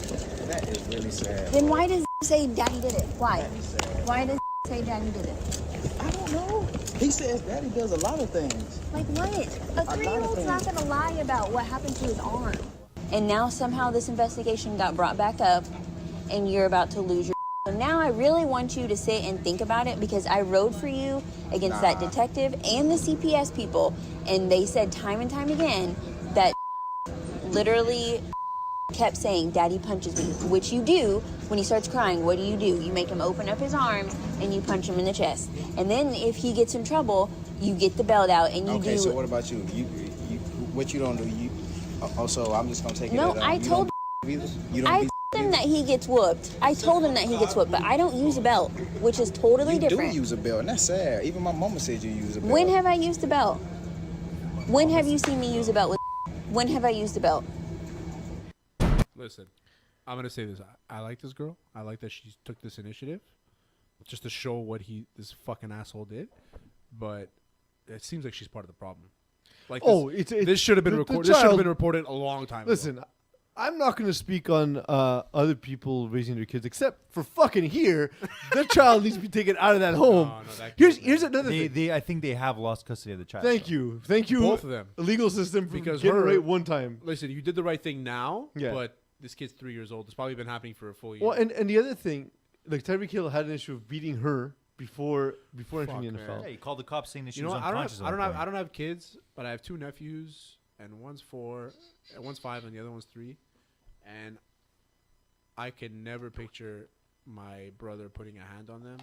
That is really sad. Then why does say Daddy did it? Why? Why does say Daddy did it? I don't know. He says Daddy does a lot of things. Like what? A 3-year-old's not gonna lie about what happened to his arm. And now somehow this investigation got brought back up, and you're about to lose your. So now I really want you to sit and think about it, because I rode for you against that detective and the CPS people, and they said time and time again that literally kept saying, Daddy punches me, which you do when he starts crying. What do? You make him open up his arms and you punch him in the chest. And then if he gets in trouble, you get the belt out and you do. Okay, so what about you? You what you don't do? You also I'm just gonna take it. No, that, I told. You don't I told him that he gets whooped. I told him that he gets whooped, but I don't use a belt, which is totally you different. do use a belt, and that's sad. Even my mama said you use a belt. When have I used a belt? When have you seen me use a belt with? When have I used a belt? Listen, I'm gonna say this. I like this girl. I like that she took this initiative, just to show what this fucking asshole did. But it seems like she's part of the problem. Like, this should have been recorded. This should have been reported a long time ago. Listen, I'm not going to speak on other people raising their kids, except for fucking here. The child needs to be taken out of that home. Here's another thing. I think they have lost custody of the child. Thank you, both of them. The legal system, for Because getting it right one time. Listen, you did the right thing now, Yeah. but this kid's 3 years old. It's probably been happening for a full year. Well, and the other thing, like Tyreek Hill had an issue of beating her before entering the NFL. Yeah, he called the cops saying that she You know was what? unconscious. I don't have kids, but I have 2 nephews, and one's 4, and one's 5, and the other one's 3. And I can never picture my brother putting a hand on them,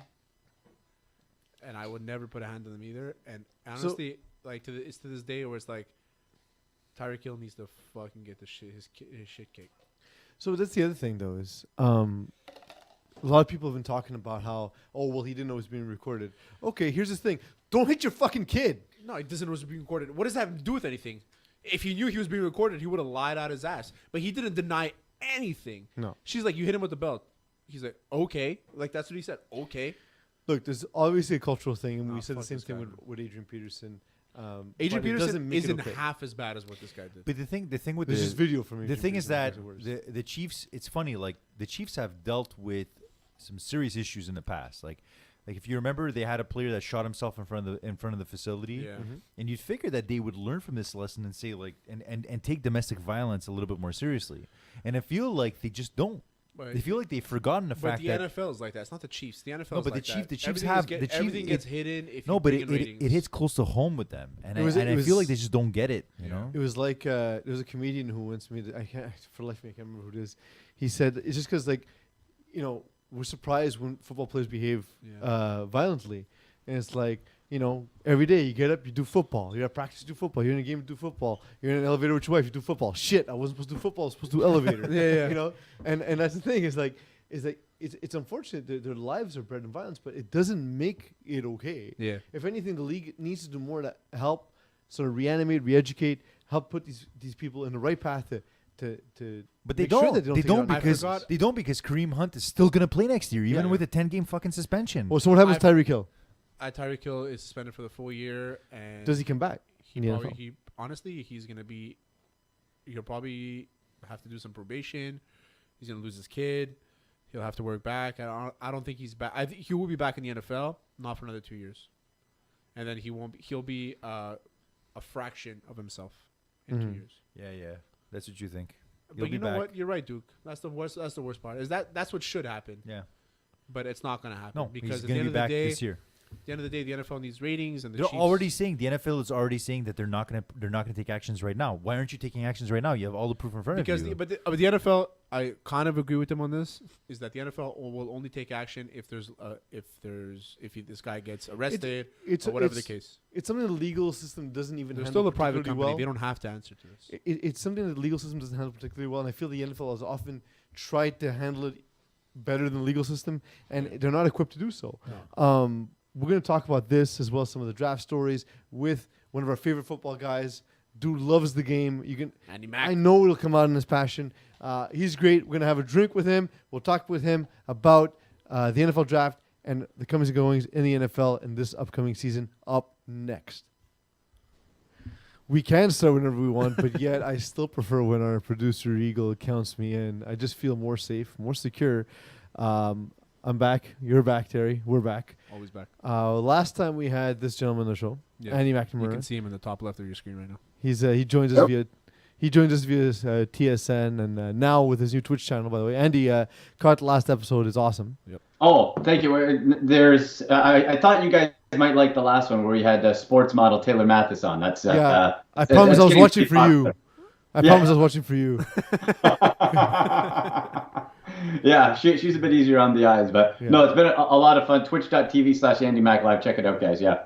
and I would never put a hand on them either. And honestly, it's to this day where it's like Tyreek Hill needs to fucking get his shit kicked. So that's the other thing, though, is a lot of people have been talking about how, he didn't know it was being recorded. Okay, here's the thing: don't hit your fucking kid. No, he doesn't know it was being recorded. What does that have to do with anything? If he knew he was being recorded, he would have lied out his ass. But he didn't deny anything. No. She's like, you hit him with the belt. He's like, okay. Like, that's what he said. Okay. Look, there's obviously a cultural thing, and we said the same thing with Adrian Peterson. Adrian Peterson isn't half as bad as what this guy did. But the thing with this is video from the Adrian thing is that Peterson the Chiefs. It's funny. Like the Chiefs have dealt with some serious issues in the past. Like if you remember, they had a player that shot himself in front of the facility. Yeah. And you'd figure that they would learn from this lesson and say and take domestic violence a little bit more seriously. And I feel like they just don't. But they feel like they've forgotten the fact that the NFL is like that. It's not the Chiefs. The NFL is but like that. the Chiefs have the Chiefs. Everything gets hidden. If no, you but bring in ratings. it hits close to home with them, and I feel like they just don't get it. You know, it was like there was a comedian who once made it. I can't for the life of me, I can't remember who it is. He said it's just because we're surprised when football players behave violently, and it's like. Every day you get up, you do football. You're at practice, you do football. You're in a game, you do football. You're in an elevator with your wife, you do football. Shit, I wasn't supposed to do football. I was supposed to do elevator. Yeah. And that's the thing is it's unfortunate that their lives are bred in violence, but it doesn't make it okay. Yeah. If anything, the league needs to do more to help sort of reanimate, re-educate, help put these people in the right path to. But they make sure don't. that They don't because Kareem Hunt is still gonna play next year, even with a 10-game fucking suspension. Well, so what happens to Tyreek Hill? Tyreek Hill is suspended for the full year, and does he come back? Honestly, he's gonna be. He'll probably have to do some probation. He's gonna lose his kid. He'll have to work back. I don't think he's back. I think he will be back in the NFL, not for another 2 years, and then he won't. He'll be a fraction of himself in 2 years. Yeah, that's what you think. But you know what? You're right, Duke. That's the worst. That's the worst part. That's what should happen. Yeah, but it's not gonna happen. No, because he's at gonna the end be of the back day, this year. At the end of the day, the NFL needs ratings, and the They're Chiefs already saying the NFL is already saying that they're not gonna take actions right now. Why aren't you taking actions right now? You have all the proof in front of you. But the NFL, I kind of agree with them on this. Is that the NFL will only take action if this guy gets arrested or whatever the case. It's something the legal system doesn't even. They're handle still a private company. well. They don't have to answer to this. It's something that the legal system doesn't handle particularly well, and I feel the NFL has often tried to handle it better than the legal system, and they're not equipped to do so. No. We're going to talk about this as well as some of the draft stories with one of our favorite football guys, Dude loves the game. Andy Mac. I know it'll come out in his passion. He's great. We're gonna have a drink with him. We'll talk with him about the NFL draft and the comings and goings in the NFL in this upcoming season. Up next. We can start whenever we want, but yet I still prefer when our producer Eagle counts me in. I just feel more safe, more secure. I'm back. You're back, Terry. We're back. Always back. Last time we had this gentleman on the show, Andy McNamara. You can see him in the top left of your screen right now. He joins us via TSN and now with his new Twitch channel. By the way, Andy caught the last episode. Is awesome. Yep. Oh, thank you. There's I thought you guys might like the last one where we had sports model Taylor Mathis on. That's I promise I was watching for you. I promise I was watching for you. Yeah, she's a bit easier on the eyes, but no, it's been a lot of fun. Twitch.tv/Andy Mac Live. Check it out, guys. Yeah.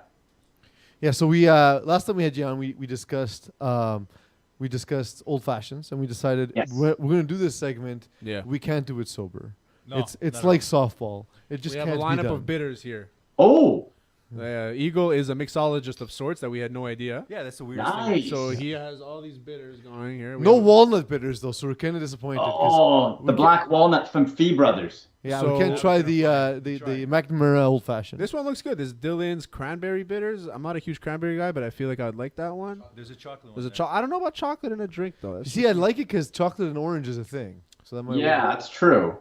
Yeah. So we last time we had you on, we discussed old fashions, and we decided we're going to do this segment. Yeah. We can't do it sober. No, it's like softball. It just we have can't a lineup be done. of bitters here. Oh. Eagle is a mixologist of sorts that we had no idea. Yeah, that's the weirdest thing. So he has all these bitters going here. No walnut bitters though, so we're kind of disappointed. Oh, the black walnut from Fee Brothers. Yeah, we can't try the McNamara old fashioned. This one looks good. This Dylan's cranberry bitters. I'm not a huge cranberry guy, but I feel like I would like that one. There's a chocolate one. I don't know about chocolate in a drink though. You see, I like it because chocolate and orange is a thing. So that might work. That's true.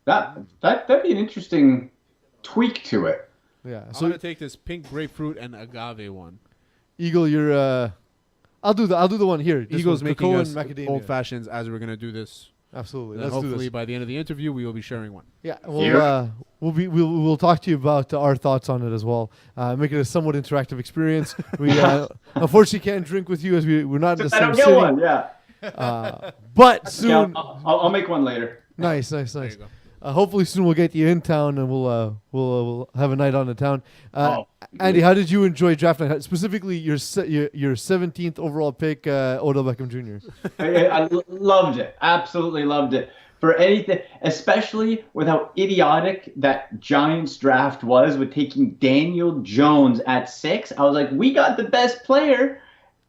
That'd be an interesting tweak to it. Yeah. So I'm gonna take this pink grapefruit and agave one. Eagle, you're. I'll do the one here. Eagle's making us macadamia. old fashions as we're gonna do this. Absolutely. And hopefully by the end of the interview we will be sharing one. Yeah. We'll talk to you about our thoughts on it as well. Make it a somewhat interactive experience. We unfortunately can't drink with you as we're not in the same city. One, yeah. But soon I'll make one later. Nice. There you go. Hopefully soon we'll get you in town and we'll have a night on the town. Andy, how did you enjoy draft night? Specifically, your 17th overall pick, Odell Beckham Jr. I loved it. Absolutely loved it. For anything, especially with how idiotic that Giants draft was with taking Daniel Jones at 6. I was like, we got the best player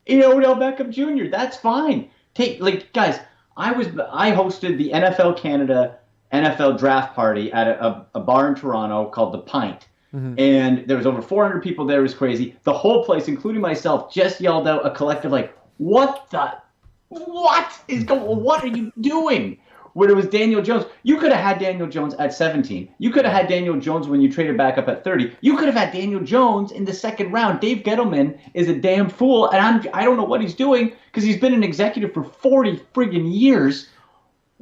in Odell Beckham Jr. That's fine. Guys, I hosted the NFL Canada NFL draft party at a bar in Toronto called The Pint. Mm-hmm. And there was over 400 people there. It was crazy. The whole place, including myself, just yelled out a collective what are you doing? When it was Daniel Jones. You could have had Daniel Jones at 17. You could have had Daniel Jones when you traded back up at 30. You could have had Daniel Jones in the second round. Dave Gettleman is a damn fool, and I don't know what he's doing because he's been an executive for 40 friggin' years.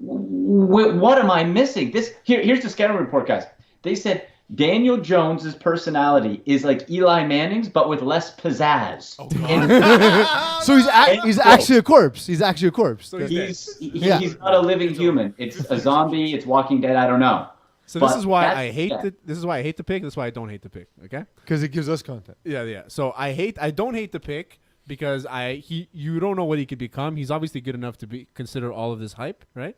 What am I missing? Here's the scouting report, guys. They said Daniel Jones's personality is like Eli Manning's, but with less pizzazz. Oh, so he's actually a corpse. He's actually a corpse. So he's not a living human. It's a zombie. It's Walking Dead. I don't know. So this is why I hate this is why I hate the pick. This is why I don't hate the pick. Okay? Because it gives us content. Yeah. So I don't hate the pick because you don't know what he could become. He's obviously good enough to be consider all of this hype, right?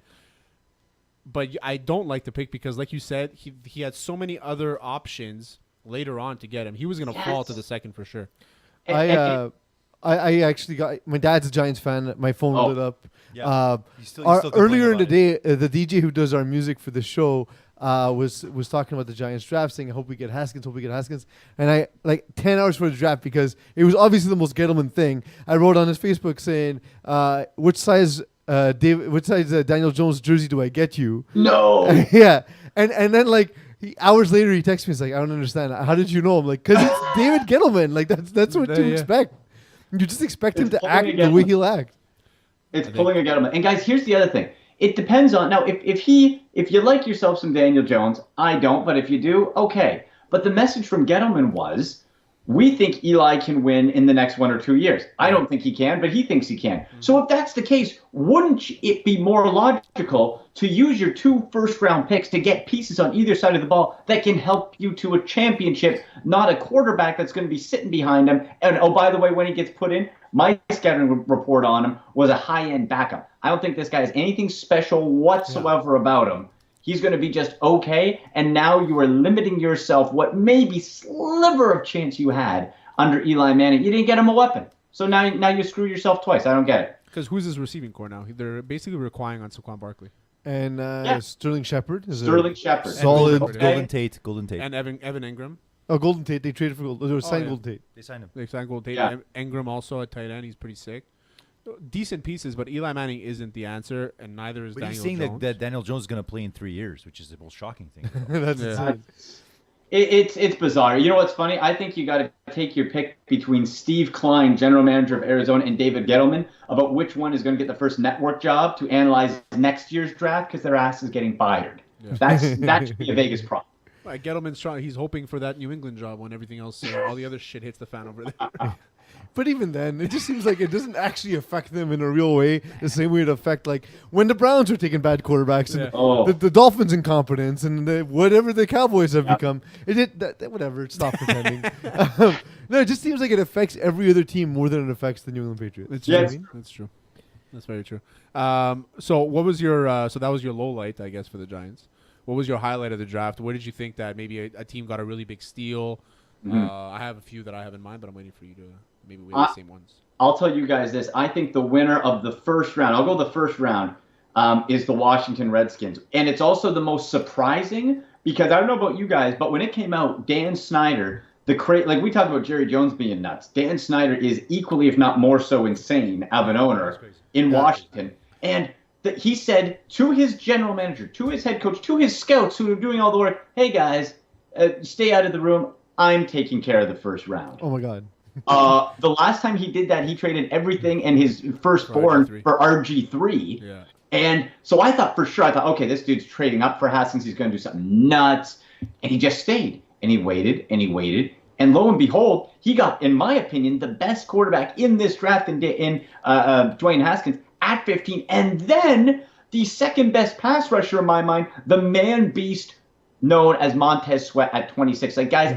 But I don't like the pick because, like you said, he had so many other options later on to get him. He was going to fall to the second for sure. I actually got my dad's a Giants fan. My phone lit up. Yeah. Earlier in the day, the DJ who does our music for the show was talking about the Giants draft, saying, "I hope we get Haskins. And I 10 hours for the draft because it was obviously the most Gettleman thing. I wrote on his Facebook saying, "Which size?" Which size Daniel Jones jersey do I get you? No. Yeah. And then hours later he texts me. He's like, I don't understand. How did you know? I'm like, because it's David Gettleman. That's what you expect. You just expect him to act the way he'll act. It's pulling a Gettleman. And guys, here's the other thing. It depends on now if you like yourself some Daniel Jones, I don't, but if you do, okay. But the message from Gettleman was, we think Eli can win in the next 1 or 2 years. I don't think he can, but he thinks he can. Mm-hmm. So if that's the case, wouldn't it be more logical to use your 2 first-round picks to get pieces on either side of the ball that can help you to a championship, not a quarterback that's going to be sitting behind him? And, oh, by the way, when he gets put in, my scouting report on him was a high-end backup. I don't think this guy has anything special whatsoever about him. He's going to be just okay, and now you are limiting yourself what maybe sliver of chance you had under Eli Manning. You didn't get him a weapon. So now you screw yourself twice. I don't get it. Because who's his receiving core now? They're basically relying on Saquon Barkley. And Yeah. Sterling Shepard. Sterling Shepard. Solid. Golden Tate. And Evan Ingram. Oh, Golden Tate. They traded for Golden. They signed Golden Tate. They signed him. They signed Golden Tate. Yeah. Ingram also at tight end. He's pretty sick. Decent pieces, but Eli Manning isn't the answer, and neither is But Daniel he's saying Jones. that Daniel Jones is going to play in 3 years, which is the most shocking thing. That's insane. It's bizarre. You know what's funny? I think you got to take your pick between Steve Klein, general manager of Arizona, and David Gettleman about which one is going to get the first network job to analyze next year's draft because their ass is getting fired. Yeah. That should be a Vegas problem. Gettleman's trying. He's hoping for that New England job when everything else, all the other shit hits the fan over there. But even then, it just seems like it doesn't actually affect them in a real way, the same way it affect like when the Browns are taking bad quarterbacks and the Dolphins' incompetence and whatever the Cowboys have become. Whatever, stop pretending. No, it just seems like it affects every other team more than it affects the New England Patriots. That's You know true. what I mean? That's true. That's very true. So what was your? So that was your low light, I guess, for the Giants. What was your highlight of the draft? Where did you think that maybe a team got a really big steal? I have a few that I have in mind, but I'm waiting for you to. Maybe we have the same ones. I'll tell you guys this. I think the winner of the first round, I'll go the first round, is the Washington Redskins. And it's also the most surprising because I don't know about you guys, but when it came out, Dan Snyder, like we talked about Jerry Jones being nuts. Dan Snyder is equally, if not more so, insane of an owner in Washington. And he said to his general manager, to his head coach, to his scouts who are doing all the work, hey guys, stay out of the room. I'm taking care of the first round. Oh my God. The last time he did that, he traded everything and his firstborn for RG3. Yeah. And so I thought, okay, this dude's trading up for Haskins. He's going to do something nuts. And he just stayed. And he waited, and he waited. And lo and behold, he got, in my opinion, the best quarterback in this draft in Dwayne Haskins at 15. And then the second best pass rusher in my mind, the man beast known as Montez Sweat at 26. Like, guys,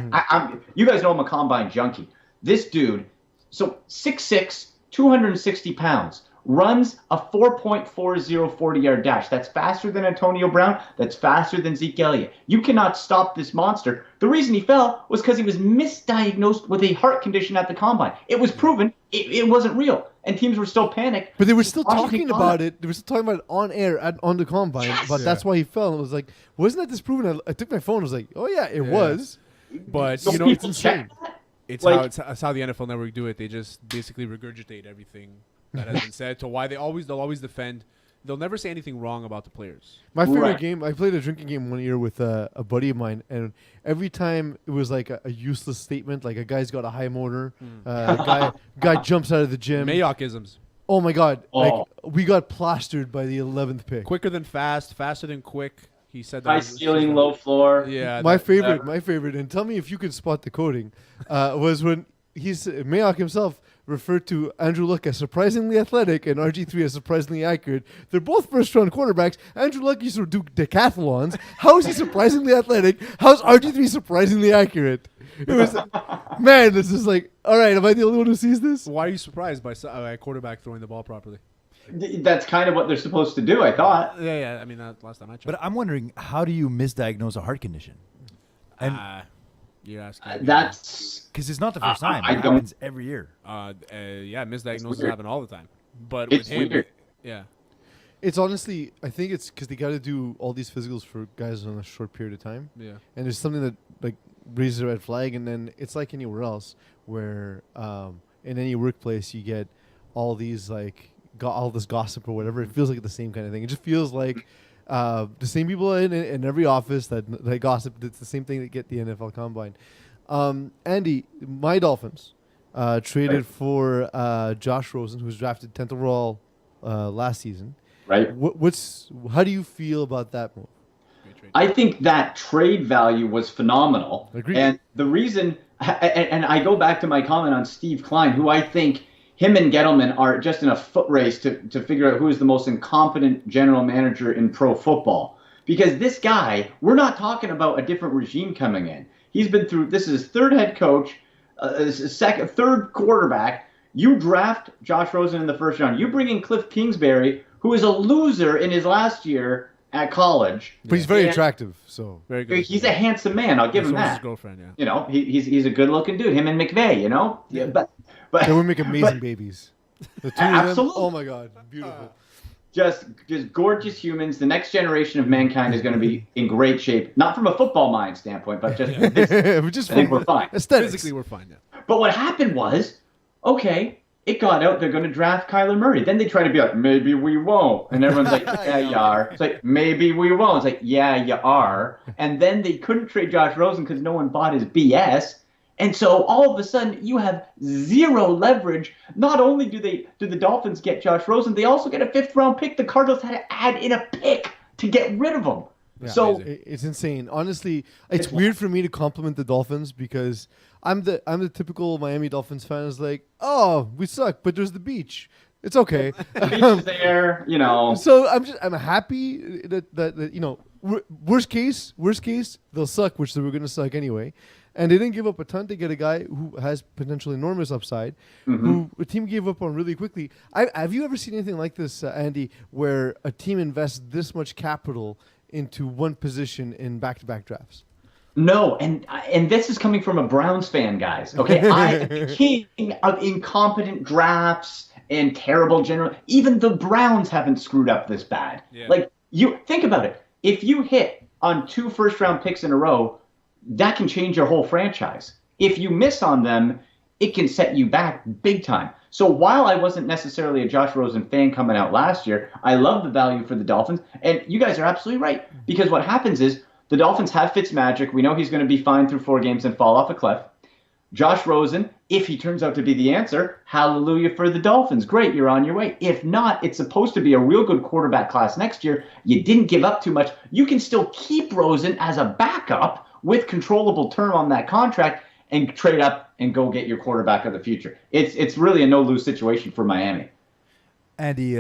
you guys know I'm a combine junkie. This dude, so 6'6", 260 pounds, runs a 4.40 40-yard dash. That's faster than Antonio Brown. That's faster than Zeke Elliott. You cannot stop this monster. The reason he fell was because he was misdiagnosed with a heart condition at the combine. It was proven it wasn't real, and teams were still panicked. But they were still talking about it. They were still talking about it on air on the combine. Yes. But that's why he fell. And it was like, wasn't that disproven? I took my phone. I was like, oh yeah, it was. But So you know, people it's insane. check It's Like- how the NFL Network do it. They just basically regurgitate everything that has been said. To why they'll always defend. They'll never say anything wrong about the players. My favorite game, I played a drinking game one year with a buddy of mine, and every time it was like a useless statement, like a guy's got a high motor, guy jumps out of the gym. Mayock-isms. Oh my God! Oh. Like we got plastered by the 11th pick. Quicker than fast, faster than quick. He said that. High ceiling, low floor. Yeah. My favorite, and tell me if you could spot the coding, was when Mayock himself referred to Andrew Luck as surprisingly athletic and RG3 as surprisingly accurate. They're both first-round quarterbacks. Andrew Luck used to do decathlons. How is he surprisingly athletic? How's RG3 surprisingly accurate? It was, man, this is like, all right, am I the only one who sees this? Why are you surprised by a quarterback throwing the ball properly? That's kind of what they're supposed to do, I thought. Yeah. I mean, that last time I checked. But I'm wondering, how do you misdiagnose a heart condition? And you're asking. That's because it's not the first time. I It happens every year. Yeah, misdiagnoses weird. happen all the time. But It's with him, weird. yeah. It's honestly, I think it's because they got to do all these physicals for guys in a short period of time. Yeah. And there's something that like raises a red flag, and then it's like anywhere else where in any workplace you get all these like all this gossip or whatever. It feels like the same kind of thing. It just feels like the same people in every office that gossip. It's the same thing that get the NFL Combine. Andy, my Dolphins traded for Josh Rosen, who was drafted 10th overall last season. Right. How do you feel about that move? I think that trade value was phenomenal. Agreed. And the reason, and I go back to my comment on Steve Klein, who I think him and Gettleman are just in a foot race to figure out who is the most incompetent general manager in pro football. Because this guy, we're not talking about a different regime coming in. He's been through, this is his third head coach, third quarterback. You draft Josh Rosen in the first round. You bring in Cliff Kingsbury, who is a loser in his last year at college. But he's very attractive, so very good. He's a handsome man. I'll give him that. His girlfriend, yeah. You know, he's a good-looking dude. Him and McVay. You know, yeah. They would make amazing babies. The two of them, oh my God, beautiful. Just gorgeous humans. The next generation of mankind is going to be in great shape. Not from a football mind standpoint, but just I think we're fine. Physically, we're fine. Yeah. But what happened was, okay, it got out. They're going to draft Kyler Murray. Then they try to be like, maybe we won't. And everyone's like, yeah, you are. It's like, maybe we won't. It's like, yeah, you are. And then they couldn't trade Josh Rosen because no one bought his BS. And so all of a sudden you have zero leverage. Not only do the Dolphins get Josh Rosen, they also get a 5th-round pick. The Cardinals had to add in a pick to get rid of him. Yeah, so it's insane. Honestly, it's weird for me to compliment the Dolphins because I'm the typical Miami Dolphins fan. Is like, oh, we suck, but there's the beach. It's okay. The beach is there, you know. So I'm happy that you know, worst case they'll suck, which they were going to suck anyway. And they didn't give up a ton to get a guy who has potential enormous upside, who a team gave up on really quickly. Have you ever seen anything like this, Andy, where a team invests this much capital into one position in back-to-back drafts? No, and this is coming from a Browns fan, guys. Okay, I am the king of incompetent drafts and terrible general. Even the Browns haven't screwed up this bad. Yeah. Like, you think about it. If you hit on 2 first-round picks in a row, that can change your whole franchise. If you miss on them, it can set you back big time. So while I wasn't necessarily a Josh Rosen fan coming out last year, I love the value for the Dolphins. And you guys are absolutely right. Because what happens is the Dolphins have Fitzmagic. We know he's going to be fine through 4 games and fall off a cliff. Josh Rosen, if he turns out to be the answer, hallelujah for the Dolphins. Great, you're on your way. If not, it's supposed to be a real good quarterback class next year. You didn't give up too much. You can still keep Rosen as a backup with controllable term on that contract and trade up and go get your quarterback of the future. It's really a no-lose situation for Miami. Andy,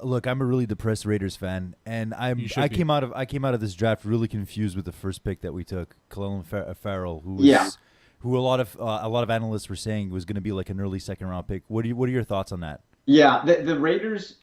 look, I'm a really depressed Raiders fan, and I came out of this draft really confused with the first pick that we took, Clelin Ferrell, who a lot of analysts were saying was going to be like an early 2nd-round pick. What are your thoughts on that? Yeah, the Raiders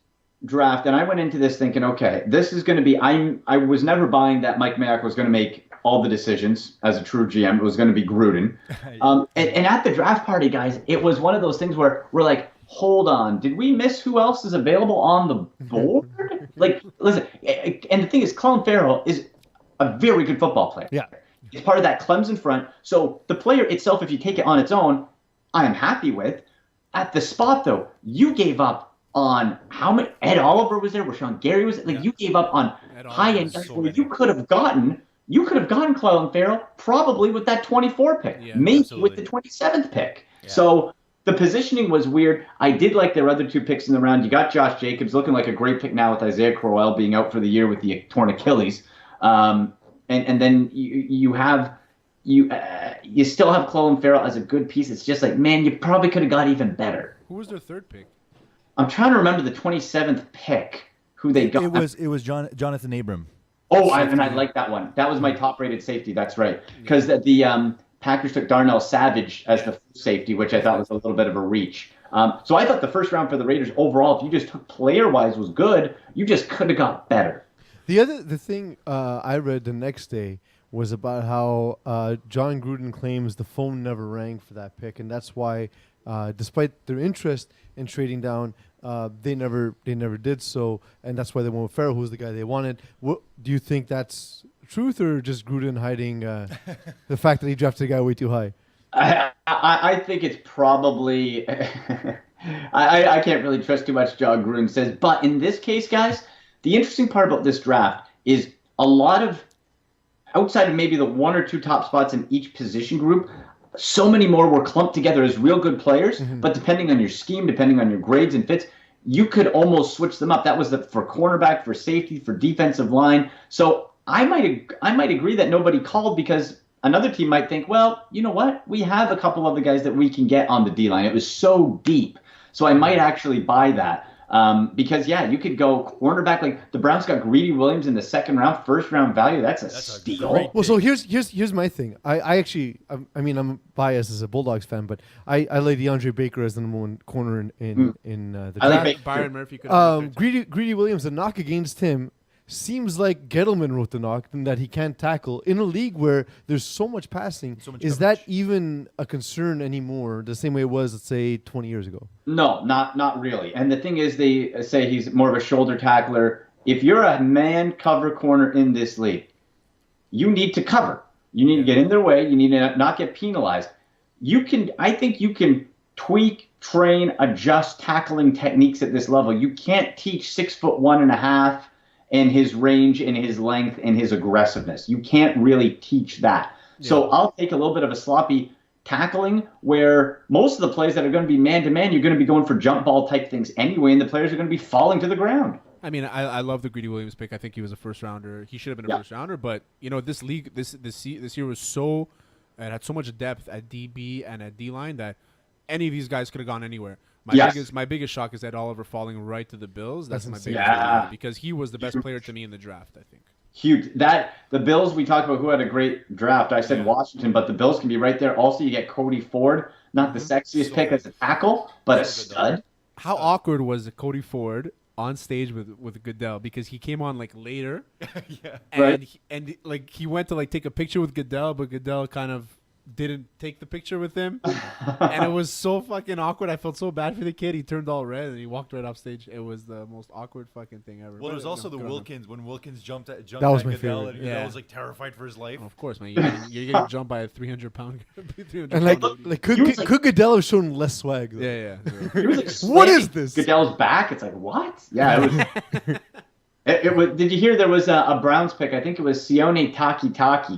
draft, and I went into this thinking, okay, this is going to be. I was never buying that Mike Mayock was going to make all the decisions as a true GM. It was going to be Gruden. And at the draft party, guys, it was one of those things where we're like, hold on, did we miss who else is available on the board? Like, listen, and the thing is, Clelin Ferrell is a very good football player. Yeah. He's part of that Clemson front. So the player itself, if you take it on its own, I am happy with. At the spot, though, you gave up on how many? Ed Oliver was there, Rashawn Gary was there. Like, you gave up on high-end guys where you could have gotten Clelin Ferrell probably with that 24 pick, maybe with the 27th pick. Yeah. So the positioning was weird. I did like their other 2 picks in the round. You got Josh Jacobs, looking like a great pick now with Isaiah Crowell being out for the year with the torn Achilles. And then you still have Clelin Ferrell as a good piece. It's just like, man, you probably could have got even better. Who was their 3rd pick? I'm trying to remember the 27th pick, who they got. It was Jonathan Abram. Oh, I like that one. That was my top-rated safety. That's right. Because the Packers took Darnell Savage as the safety, which I thought was a little bit of a reach. So I thought the first round for the Raiders overall, if you just took player-wise, was good. You just could have got better. The thing I read the next day was about how John Gruden claims the phone never rang for that pick, and that's why, despite their interest in trading down, they never did so, and that's why they went with Ferrell, who's the guy they wanted. What do you think that's truth, or just Gruden hiding the fact that he drafted a guy way too high? I think it's probably. I can't really trust too much John Gruden says, but in this case, guys, the interesting part about this draft is a lot of, outside of maybe the 1 or 2 top spots in each position group, so many more were clumped together as real good players, but depending on your scheme, depending on your grades and fits, you could almost switch them up. That was for cornerback, for safety, for defensive line. So I might agree that nobody called because another team might think, well, you know what? We have a couple of the guys that we can get on the D-line. It was so deep. So I might actually buy that. Because, you could go cornerback. Like, the Browns got Greedy Williams in the 2nd round, 1st round value. That's a steal. Well, so here's my thing. I'm biased as a Bulldogs fan, but I like DeAndre Baker as the number 1 corner in the draft. I like Byron Murphy. Greedy Williams, the knock against him, seems like Gettleman wrote the knock and that he can't tackle in a league where there's so much passing. Is that even a concern anymore? The same way it was, let's say, 20 years ago. No, not really. And the thing is, they say he's more of a shoulder tackler. If you're a man cover corner in this league, you need to cover. You need to get in their way. You need to not get penalized. I think you can tweak, train, adjust tackling techniques at this level. You can't teach 6'1.5" and his range and his length and his aggressiveness. You can't really teach that. Yeah. So I'll take a little bit of a sloppy tackling where most of the plays that are going to be man-to-man, you're going to be going for jump ball type things anyway, and the players are going to be falling to the ground. I mean, I love the Greedy Williams pick. I think he was a first-rounder. He should have been a first-rounder, but, this league, this year was it had so much depth at DB and at D-line that any of these guys could have gone anywhere. My biggest shock is Ed Oliver falling right to the Bills. That's my biggest shock, because he was the best player to me in the draft, I think. Huge. The Bills, we talked about who had a great draft. I said Washington, but the Bills can be right there. Also, you get Cody Ford, not the sexiest pick as a tackle, but a stud. How awkward was Cody Ford on stage with Goodell, because he came on later, and he went to take a picture with Goodell, but Goodell kind of didn't take the picture with him, and it was so fucking awkward. I felt so bad for the kid. He turned all red and he walked right off stage. It was the most awkward fucking thing ever. Well, there was also the Wilkins when Wilkins jumped at that was my Goodell, favorite. and Goodell was terrified for his life. Of course, man. You're getting jumped by a 300-pound. And could Goodell have shown less swag? Though? Yeah. He was what is this? Goodell's back. It's what? Yeah, it was. It was. Did you hear there was a Browns pick? I think it was Sione Taki,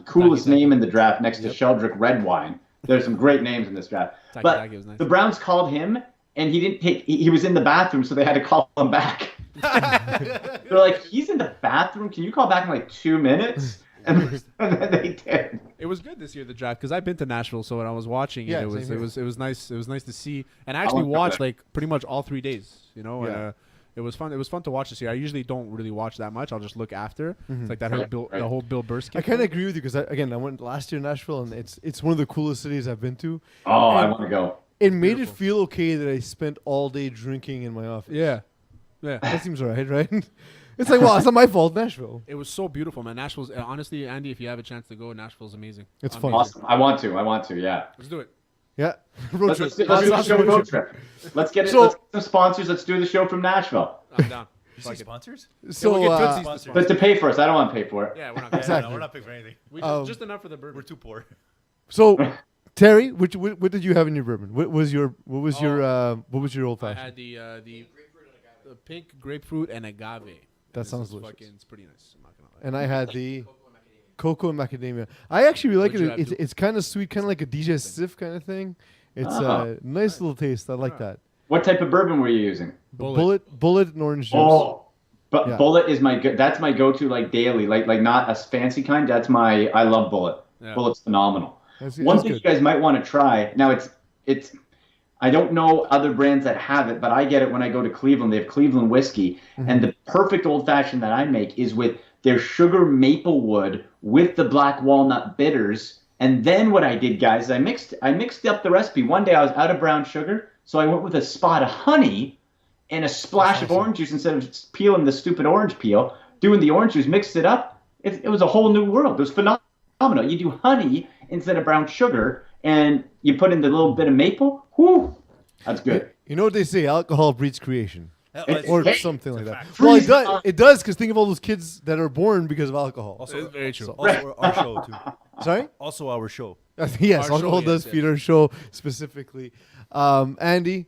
coolest name in the draft next to Sheldrick Redwine. There's some great names in this draft. But nice. The Browns called him, and he didn't take. He was in the bathroom, so they had to call him back. They're like, he's in the bathroom. Can you call back in 2 minutes? And then they did. It was good this year, the draft, because I've been to Nashville, so when I was watching it was nice. It was nice to see, and I actually watched pretty much all 3 days. It was fun. It was fun to watch this year. I usually don't really watch that much. I'll just look after. Mm-hmm. It's the whole Bill Burr skit. I kind of agree with you because I went last year in Nashville, and it's one of the coolest cities I've been to. Oh, I want to go. It made it feel okay that I spent all day drinking in my office. Yeah. That seems right? It's it's not my fault, Nashville. It was so beautiful, man. Nashville's honestly, Andy, if you have a chance to go, Nashville's amazing. It's fun. Awesome. I want to. Yeah. Let's do it. Yeah. Let's do the show road trip. Let's get let's get some sponsors. Let's do the show from Nashville. I'm down. You see sponsors? So, but to pay for us, I don't want to pay for it. Yeah, we're not exactly. No, we're not paying for anything. We just enough for the bourbon. We're too poor. So, Terry, what did you have in your bourbon? What was your old fashioned? I had the pink grapefruit and agave. That sounds delicious. It's pretty nice. I'm not gonna lie. And I had the cocoa and macadamia. I actually really like it. It's kind of sweet, kind of like a digestif kind of thing. It's a nice little taste. I like that. What type of bourbon were you using? Bullet and orange juice. Oh, but Bullet is that's my go-to daily, like not a fancy kind. I love Bullet. Yeah. Bullet's phenomenal. One thing you guys might want to try. Now it's I don't know other brands that have it, but I get it when I go to Cleveland. They have Cleveland whiskey, and the perfect old-fashioned that I make is with their sugar maple wood with the black walnut bitters. And then what I did, guys, is I mixed up the recipe. One day I was out of brown sugar, so I went with a spot of honey and a splash of orange juice instead of peeling the stupid orange peel. Doing the orange juice, mixed it up. It was a whole new world. It was phenomenal. You do honey instead of brown sugar, and you put in the little bit of maple. Whoo, that's good. You know what they say? Alcohol breeds creation. Or something like that. Well, it does because think of all those kids that are born because of alcohol. Also, very true. Also our show, too. Sorry? Also our show. Yes, alcohol does feed our show specifically. Andy,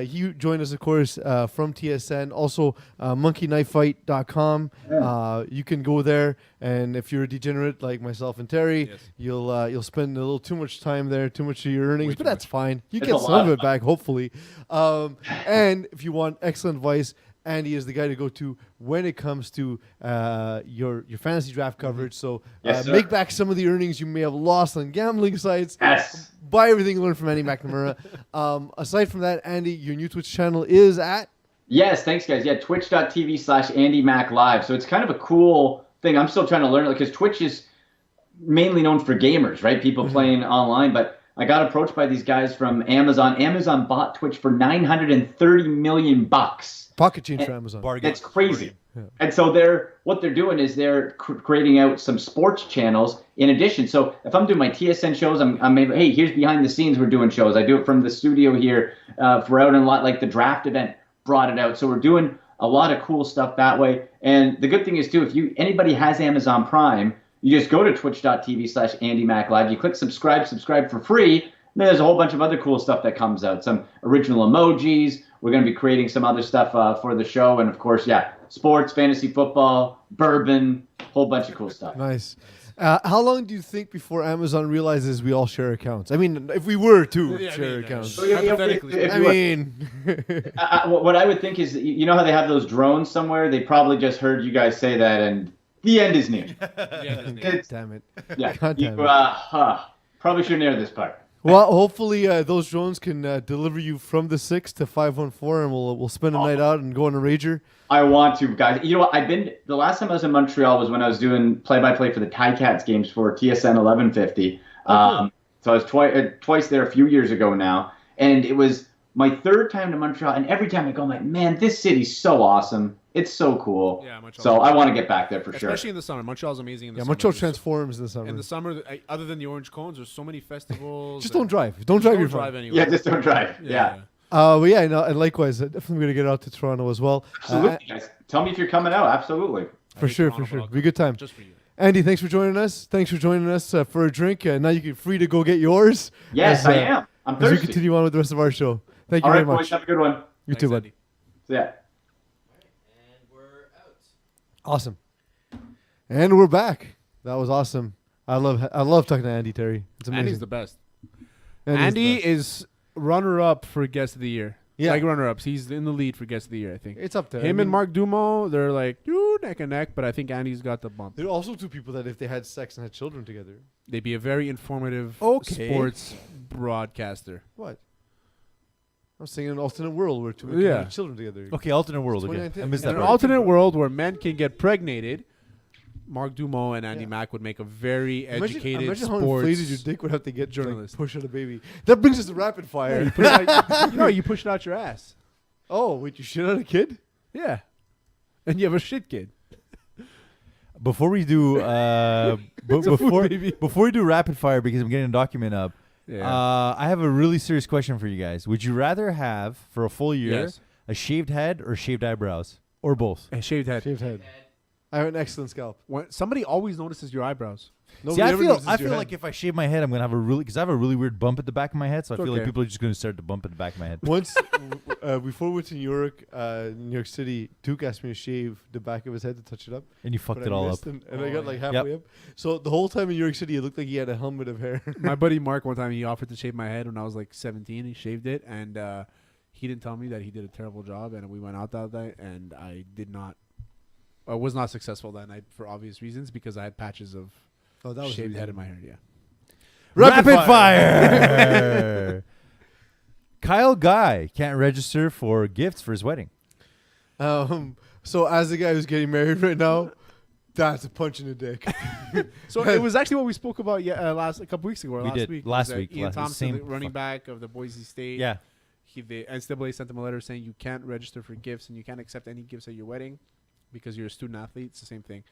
you joined us, of course, from TSN. Also, monkeyknifefight.com. You can go there, and if you're a degenerate like myself and Terry, you'll spend a little too much time there, too much of your earnings, but that's fine. You get some of it back, hopefully. And if you want excellent advice, Andy is the guy to go to when it comes to your fantasy draft coverage. So make back some of the earnings you may have lost on gambling sites. Yes. Buy everything you learn from Andy McNamara. Aside from that, Andy, your new Twitch channel is at? Yes, thanks, guys. Yeah, twitch.tv/AndyMacLive. So it's kind of a cool thing. I'm still trying to learn it because Twitch is mainly known for gamers, right? People playing online. But I got approached by these guys from Amazon. Amazon bought Twitch for $930 million. Pocket change for Amazon. That's crazy. Yeah. And so what they're doing is they're creating out some sports channels in addition. So if I'm doing my TSN shows, I'm able, hey, here's behind the scenes, we're doing shows. I do it from the studio here. We're out in a lot, like the draft event brought it out. So we're doing a lot of cool stuff that way. And the good thing is too, if anybody has Amazon Prime, you just go to twitch.tv/AndyMacLive. You click subscribe for free. And then there's a whole bunch of other cool stuff that comes out. Some original emojis. We're going to be creating some other stuff for the show. And of course, sports, fantasy football, bourbon, whole bunch of cool stuff. Nice. How long do you think before Amazon realizes we all share accounts? I mean, if we were to share accounts. So what I would think is, you know how they have those drones somewhere? They probably just heard you guys say that, and the end is near. Damn it. Yeah. God damn it. Probably shouldn't air this part. Well, hopefully those drones can deliver you from the 6 to 514, and we'll spend a night out and go on a rager. I want to, guys. You know what? The last time I was in Montreal was when I was doing play-by-play for the Ticats games for TSN 1150. So I was twice there a few years ago now, and it was my third time to Montreal. And every time I go, I'm like, man, this city's so awesome. It's so cool. Yeah, so I want to get back there for sure. Especially in the summer. Montreal's amazing in the summer. Montreal transforms in the summer. In the summer, other than the orange cones, there's so many festivals. Just don't drive. Don't drive your phone. Anyway. Yeah, just don't drive. Yeah. And likewise, definitely going to get out to Toronto as well. Absolutely, guys. Tell me if you're coming out. Absolutely. For sure. Be a good time. Just for you. Andy, thanks for joining us. Thanks for joining us for a drink. Now you're free to go get yours. Yes, I am. I'm thirsty. As we continue on with the rest of our show. Thank you very much. Boys, have a good one. You too, bud. Yeah. Awesome. And we're back. That was awesome. I love talking to Andy, Terry. It's amazing. Andy's the best. Andy is runner-up for Guest of the Year. Yeah. Like runner-ups. He's in the lead for Guest of the Year, I think. It's up there. Him and Mark Dumo, they're like, neck and neck, but I think Andy's got the bump. There are also two people that if they had sex and had children together. They'd be a very informative sports broadcaster. What? I'm saying an alternate world where two people have children together. Okay, alternate world. Okay. I missed that In an part. alternate world where men can get pregnated, Mark Dumo and Andy Mack would make a very educated imagine sports how inflated your dick would have to get journalist push out a baby. That brings us to rapid fire. You push it out your ass. Oh, wait, you shit out a kid? Yeah. And you have a shit kid. Before we do before we do rapid fire, because I'm getting a document up, I have a really serious question for you guys. Would you rather have for a full year a shaved head or shaved eyebrows, or both? A shaved head. Shaved head. I have an excellent scalp. Somebody always notices your eyebrows. See, I feel like if I shave my head, I'm gonna have because I have a really weird bump at the back of my head. So I feel like people are just gonna start to bump at the back of my head. Once, before we went to New York City, Duke asked me to shave the back of his head to touch it up, and you fucked it all up. And I got like halfway up. So the whole time in New York City, it looked like he had a helmet of hair. My buddy Mark, one time he offered to shave my head when I was like 17. He shaved it, and he didn't tell me that he did a terrible job. And we went out that night, and I was not successful that night for obvious reasons because I had patches of shaved head in my hair. Yeah. Rapid fire. Kyle Guy can't register for gifts for his wedding. So as the guy who's getting married right now, that's a punch in the dick. So it was actually what we spoke about a couple weeks ago. Or last week. Ian Thompson, the running back of the Boise State. Yeah. The NCAA sent him a letter saying you can't register for gifts and you can't accept any gifts at your wedding because you're a student athlete. It's the same thing.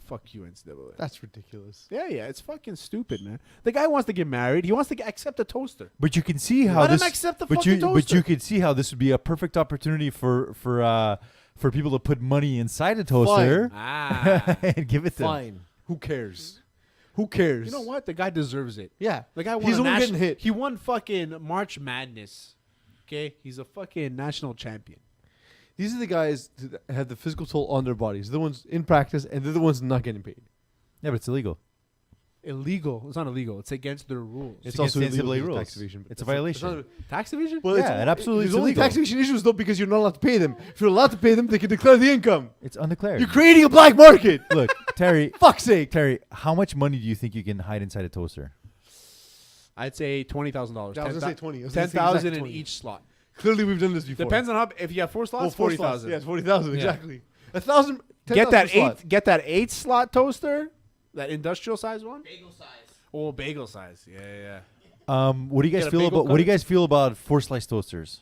Fuck you, NCAA. That's ridiculous. Yeah, it's fucking stupid, man. The guy wants to get married. He wants to accept a toaster. But you can see how Let him accept the fucking toaster. But you can see how this would be a perfect opportunity for people to put money inside a toaster and give it to them. Who cares? Who cares? You know what? The guy deserves it. Yeah. The guy won He's only getting hit. He won fucking March Madness. Okay? He's a fucking national champion. These are the guys that have the physical toll on their bodies. They're the ones in practice, and they're the ones not getting paid. Yeah, but it's illegal. Illegal? It's not illegal. It's against their rules. It's also illegal. NCAA rules. Tax evasion. It's a violation. Tax evasion? Well, yeah, it absolutely is there's only illegal. tax evasion issues, though, because you're not allowed to pay them. If you're allowed to pay them, they can declare the income. It's undeclared. You're creating a black market. Look, Terry. Fuck's sake. Terry, how much money do you think you can hide inside a toaster? I'd say $20,000. I was going to say 20. $10,000 in each slot. Clearly, we've done this before. Depends on how. If you have 4 slots, 40,000. Yes, 40,000 exactly. 1,000. Get that 8 slot toaster, that industrial size one. Bagel size. Oh, bagel size. Yeah. What do you guys Get a feel bagel about? What do you cutter? guys feel about 4 slice toasters?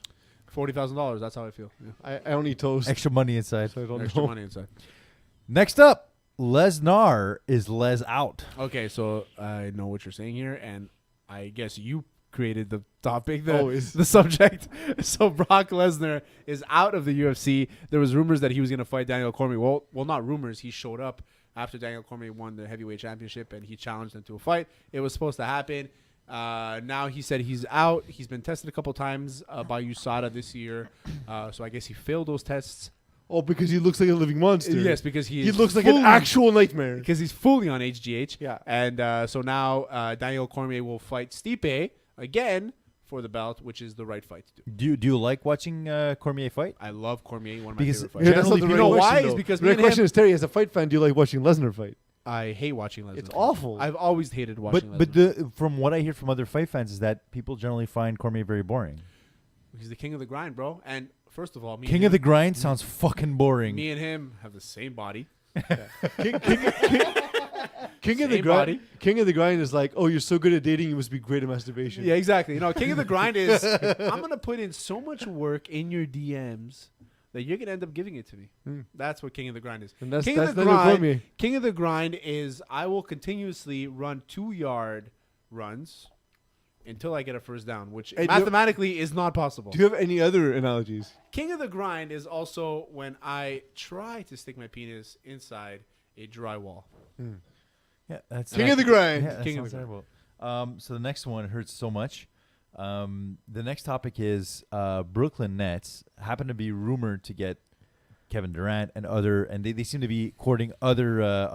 $40,000. That's how I feel. Yeah. I don't eat toast. Extra money inside. So I don't Extra know. money inside. Next up, Lesnar is Les out. Okay, so I know what you're saying here, and I guess you created the topic, Always. the subject. So Brock Lesnar is out of the UFC. There was rumors that he was going to fight Daniel Cormier. Well, not rumors. He showed up after Daniel Cormier won the heavyweight championship, and he challenged him to a fight. It was supposed to happen. Now he said he's out. He's been tested a couple times by USADA this year. So I guess he failed those tests. Oh, because he looks like a living monster. Yes, because he looks like an actual nightmare. Because he's fully on HGH. Yeah. And so now Daniel Cormier will fight Stipe again for the belt, which is the right fight to do. Do you like watching Cormier fight? I love Cormier, one of my Because favorite fighters. Yeah, that's not the You right know question, why? though. Is because the me right and question him, is, Terry, as a fight fan, do you like watching Lesnar fight? I hate watching Lesnar. It's awful. I've always hated watching But Lesnar. from what I hear from other fight fans is that people generally find Cormier very boring. He's the king of the grind, bro. And first of all, me King and of the him, grind sounds fucking boring. Me and him have the same body. King of the Same grind. body. King of the grind is like, oh, you're so good at dating, you must be great at masturbation. Yeah, exactly. You know, king of the grind is I'm gonna put in so much work in your DMs that you're gonna end up giving it to me. That's what king of the grind is. And that's King that's of the Daniel grind. Cormier. King of the grind is I will continuously run 2-yard runs until I get a first down, which Hey, mathematically is not possible. Do you have any other analogies? King of the grind is also when I try to stick my penis inside a drywall. Yeah, that's King of the grind. Yeah, that King of sounds the grind. terrible. So the next one hurts so much. The next topic is Brooklyn Nets happen to be rumored to get Kevin Durant and they seem to be courting other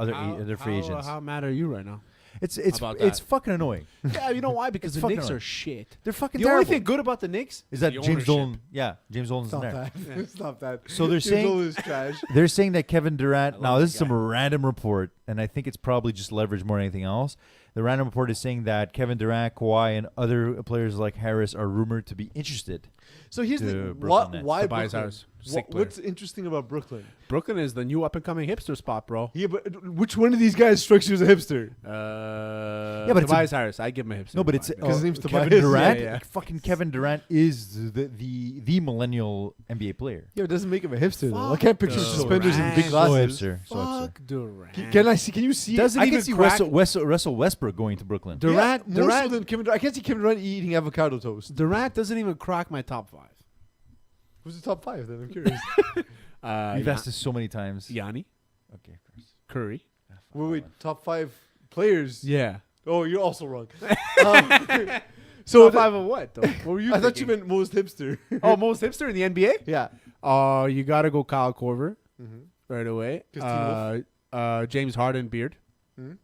free agents. How mad are you right now? It's about it's that? fucking annoying. Yeah, you know why? Because It's the fucking Knicks annoying. are shit. They're fucking The terrible. only thing good about the Knicks Is that the James ownership. Dolan? Yeah, James Dolan's Stop there. that. Yeah. Stop that. So they're James saying Dolan is trash. they're saying that Kevin Durant. love Now that this is some guy. random report, and I think it's probably just leverage more than anything else. The random report is saying that Kevin Durant, Kawhi, and other players like Harris are rumored to be interested. So here's to the Brooklyn Nets. why Tobias Brooklyn? Harris, sick player. What's interesting about Brooklyn? Brooklyn is the new up and coming hipster spot, bro. Yeah, but which one of these guys strikes you as a hipster? Yeah, but it's Tobias Harris, I give him a hipster. No, but it's vibe. Because his name's Kevin Tobias. Durant. Yeah, yeah. Fucking Kevin Durant is the millennial NBA player. Yeah, it doesn't make him a hipster though. I Fuck can't picture Durant. suspenders and big So glasses. hipster. So hipster. Fuck Durant. Can I see? Can you see? Doesn't I even can see crack- Russell Westbrook going to Brooklyn. Durant, more so Durant, than Kevin Durant. I can't see Kevin Durant eating avocado toast. Durant doesn't even crack my top 5. Who's the top 5 then? I'm curious. You've asked this so many times. Yanni, Okay, of course. Curry. wait, top 5 players. Yeah. Oh, you're also wrong. So Top 5 of what, though? What were you I thought you thinking? meant most hipster. Oh, most hipster in the NBA? Yeah. You got to go Kyle Korver Mhm. right away. Christine James Harden beard. Mhm.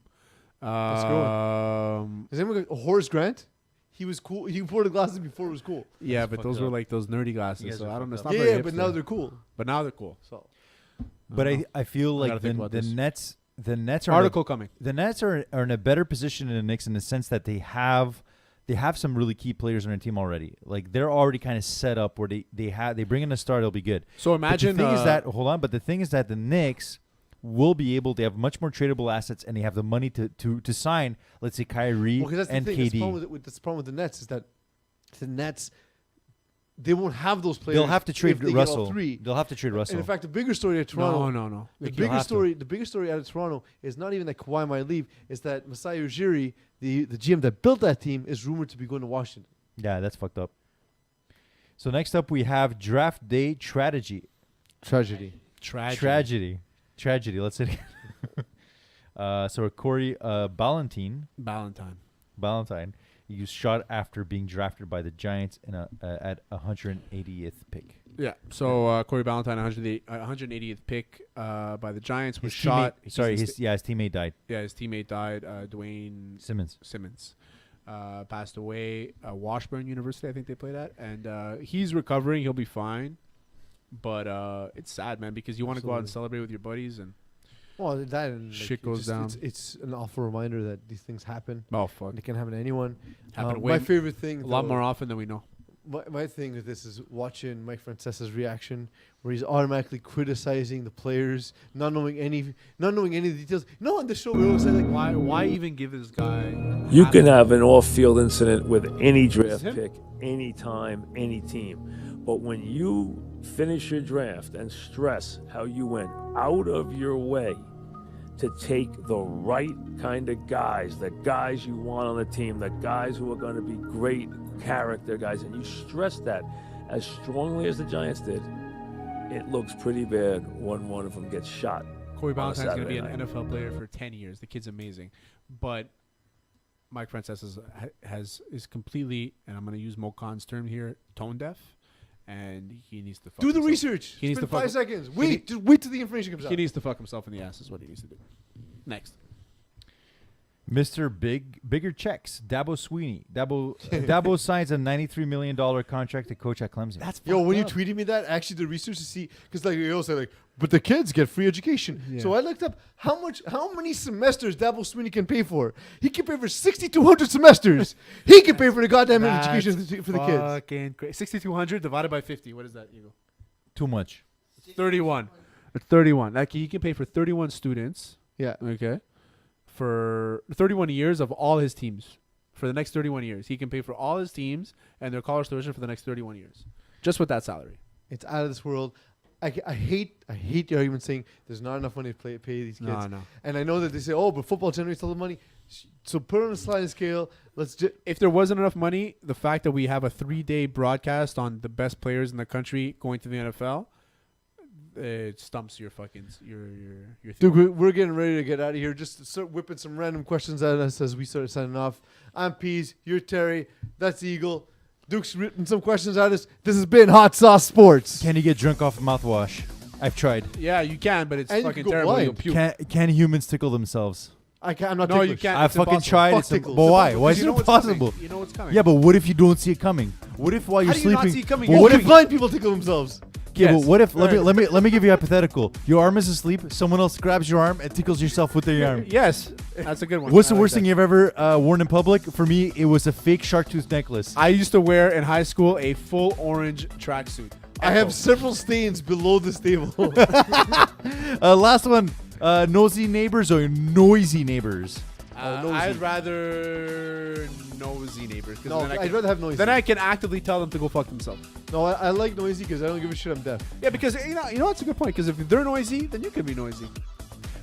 That's good. Is anyone Horace Grant? He was cool. He wore the glasses before it was cool. Yeah, but those were like those nerdy You glasses, guys so are I don't know. It's fucked not up. very Yeah, but hipster. now they're cool. But now they're cool. So But I feel I like gotta think about the this. Nets are Article coming. The Nets are in a better position than the Knicks in the sense that they have some really key players on their team already. Like they're already kind of set up where they bring in a star, they'll be good. So imagine But the thing is that but the thing is that the Knicks will be able to have much more tradable assets and they have the money to sign, let's say Kyrie well, that's and the thing. KD. That's the problem with the Nets is that the Nets they won't have those players. They'll have to trade if they get all Russell. 3. They'll have to trade Russell. And in fact, the bigger story at Toronto. No. The Like, you'll bigger have to. story. The bigger story out of Toronto is not even that Kawhi might leave. It's that Masai Ujiri, the GM that built that team, is rumored to be going to Washington. Yeah, that's fucked up. So next up we have draft day tragedy. Tragedy. Tragedy. Let's say it again. So Corey Ballantyne. He was shot after being drafted by the Giants at 180th pick. Yeah. So Corey Ballantyne, 180th pick by the Giants, was His shot. teammate, his teammate died. Yeah, his teammate died. Dwayne Simmons. Passed away. Washburn University, I think they played at, and he's recovering. He'll be fine. But it's sad, man, because you want to go out and celebrate with your buddies, and Well, that and shit goes down. It's an awful reminder that these things happen. Oh fuck, And it can happen to anyone. Happen My way favorite thing, a lot though- more often than we know. My thing with this is watching Mike Francesa's reaction, where he's automatically criticizing the players, not knowing any of the details. No, on the show we always say like, why even give this guy? You can have an off-field incident with any draft pick, any time, any team. But when you finish your draft and stress how you went out of your way to take the right kind of guys, the guys you want on the team, the guys who are going to be great character guys, and you stress that as strongly as the Giants did, it looks pretty bad when one of them gets shot. Corey Ballantyne's going to be night. an NFL player for 10 years. The kid's amazing. But Mike Francesa is completely, and I'm going to use Mo Khan's term here, tone deaf. And he needs to fuck do the himself. research. He needs to 5 seconds. Just wait till the information comes out. He needs to fuck himself in the ass is what he needs to do. Next. Mr. Bigger checks. Dabo Swinney. Dabo signs a $93 million contract to coach at Clemson. That's when you tweeted me that, actually the research to see, because like you also say like, but the kids get free education. Yeah. So I looked up how many semesters Dabo Swinney can pay for. He can pay for 6,200 semesters. He can pay for the goddamn education for the kids. Fucking crazy. 6,200 divided by 50. What is that, Eagle? Too much. 31. It's 31. Like he can pay for 31 students. Yeah. Okay. For 31 years of all his teams. For the next 31 years. He can pay for all his teams and their college tuition for the next 31 years. Just with that salary. It's out of this world. I hate the argument saying there's not enough money to pay these kids. No. And I know that they say, oh, but football generates all the money. So put it on a sliding scale. If there wasn't enough money, the fact that we have a 3-day broadcast on the best players in the country going to the NFL, it stumps your fucking your Dude, we're getting ready to get out of here. Just start whipping some random questions at us as we start signing off. I'm Peeze. You're Terry. That's Eagle. Duke's written some questions at us. This has been Hot Sauce Sports. Can you get drunk off of mouthwash? I've tried. Yeah, you can, but it's And you fucking can go terrible. blind. You'll puke. Can humans tickle themselves? I'm not No, ticklish. you can't. I It's fucking impossible. tried. Fuck It's tickles. but why? It's Why is impossible. You know it what's impossible? coming. You know what's coming. Yeah, but what if you don't see it coming? What if while you're How do you sleeping? not see it coming? Well, You're what What if if blind people tickle themselves? Yeah, Yes. but what if Right. let me give you a hypothetical. Your arm is asleep, someone else grabs your arm and tickles yourself with their arm. Yes, that's a good one. What's the I like worst that. thing you've ever worn in public? For me, it was a fake shark tooth necklace. I used to wear in high school a full orange tracksuit. I have several stains below this table. Last one, nosy neighbors or noisy neighbors? nosy. I'd rather nosy neighbors. 'Cause No, then I'd rather have noisy. Then I can actively tell them to go fuck themselves. No, I like noisy because I don't give a shit. I'm deaf. Yeah, because you know that's a good point. Because if they're noisy, then you can be noisy.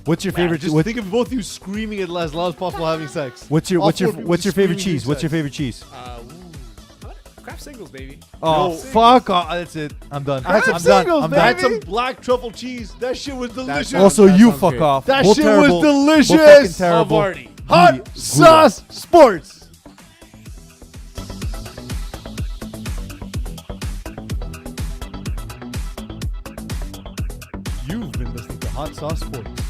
What's your favorite? Just think of both of you screaming at as loud as possible having sex. What's your All what's your four people what's your just favorite screaming cheese? What's your sex. favorite cheese? Craft singles, baby. Oh, No. fuck off! That's it. I'm done. I had some I'm done. singles, I'm baby. I had done. some black truffle cheese. That shit was delicious. Also, that you sounds fuck great. off. That Both shit terrible. was delicious. Both fucking terrible. Havarti. Hot Sauce Sports. You've been listening to Hot Sauce Sports.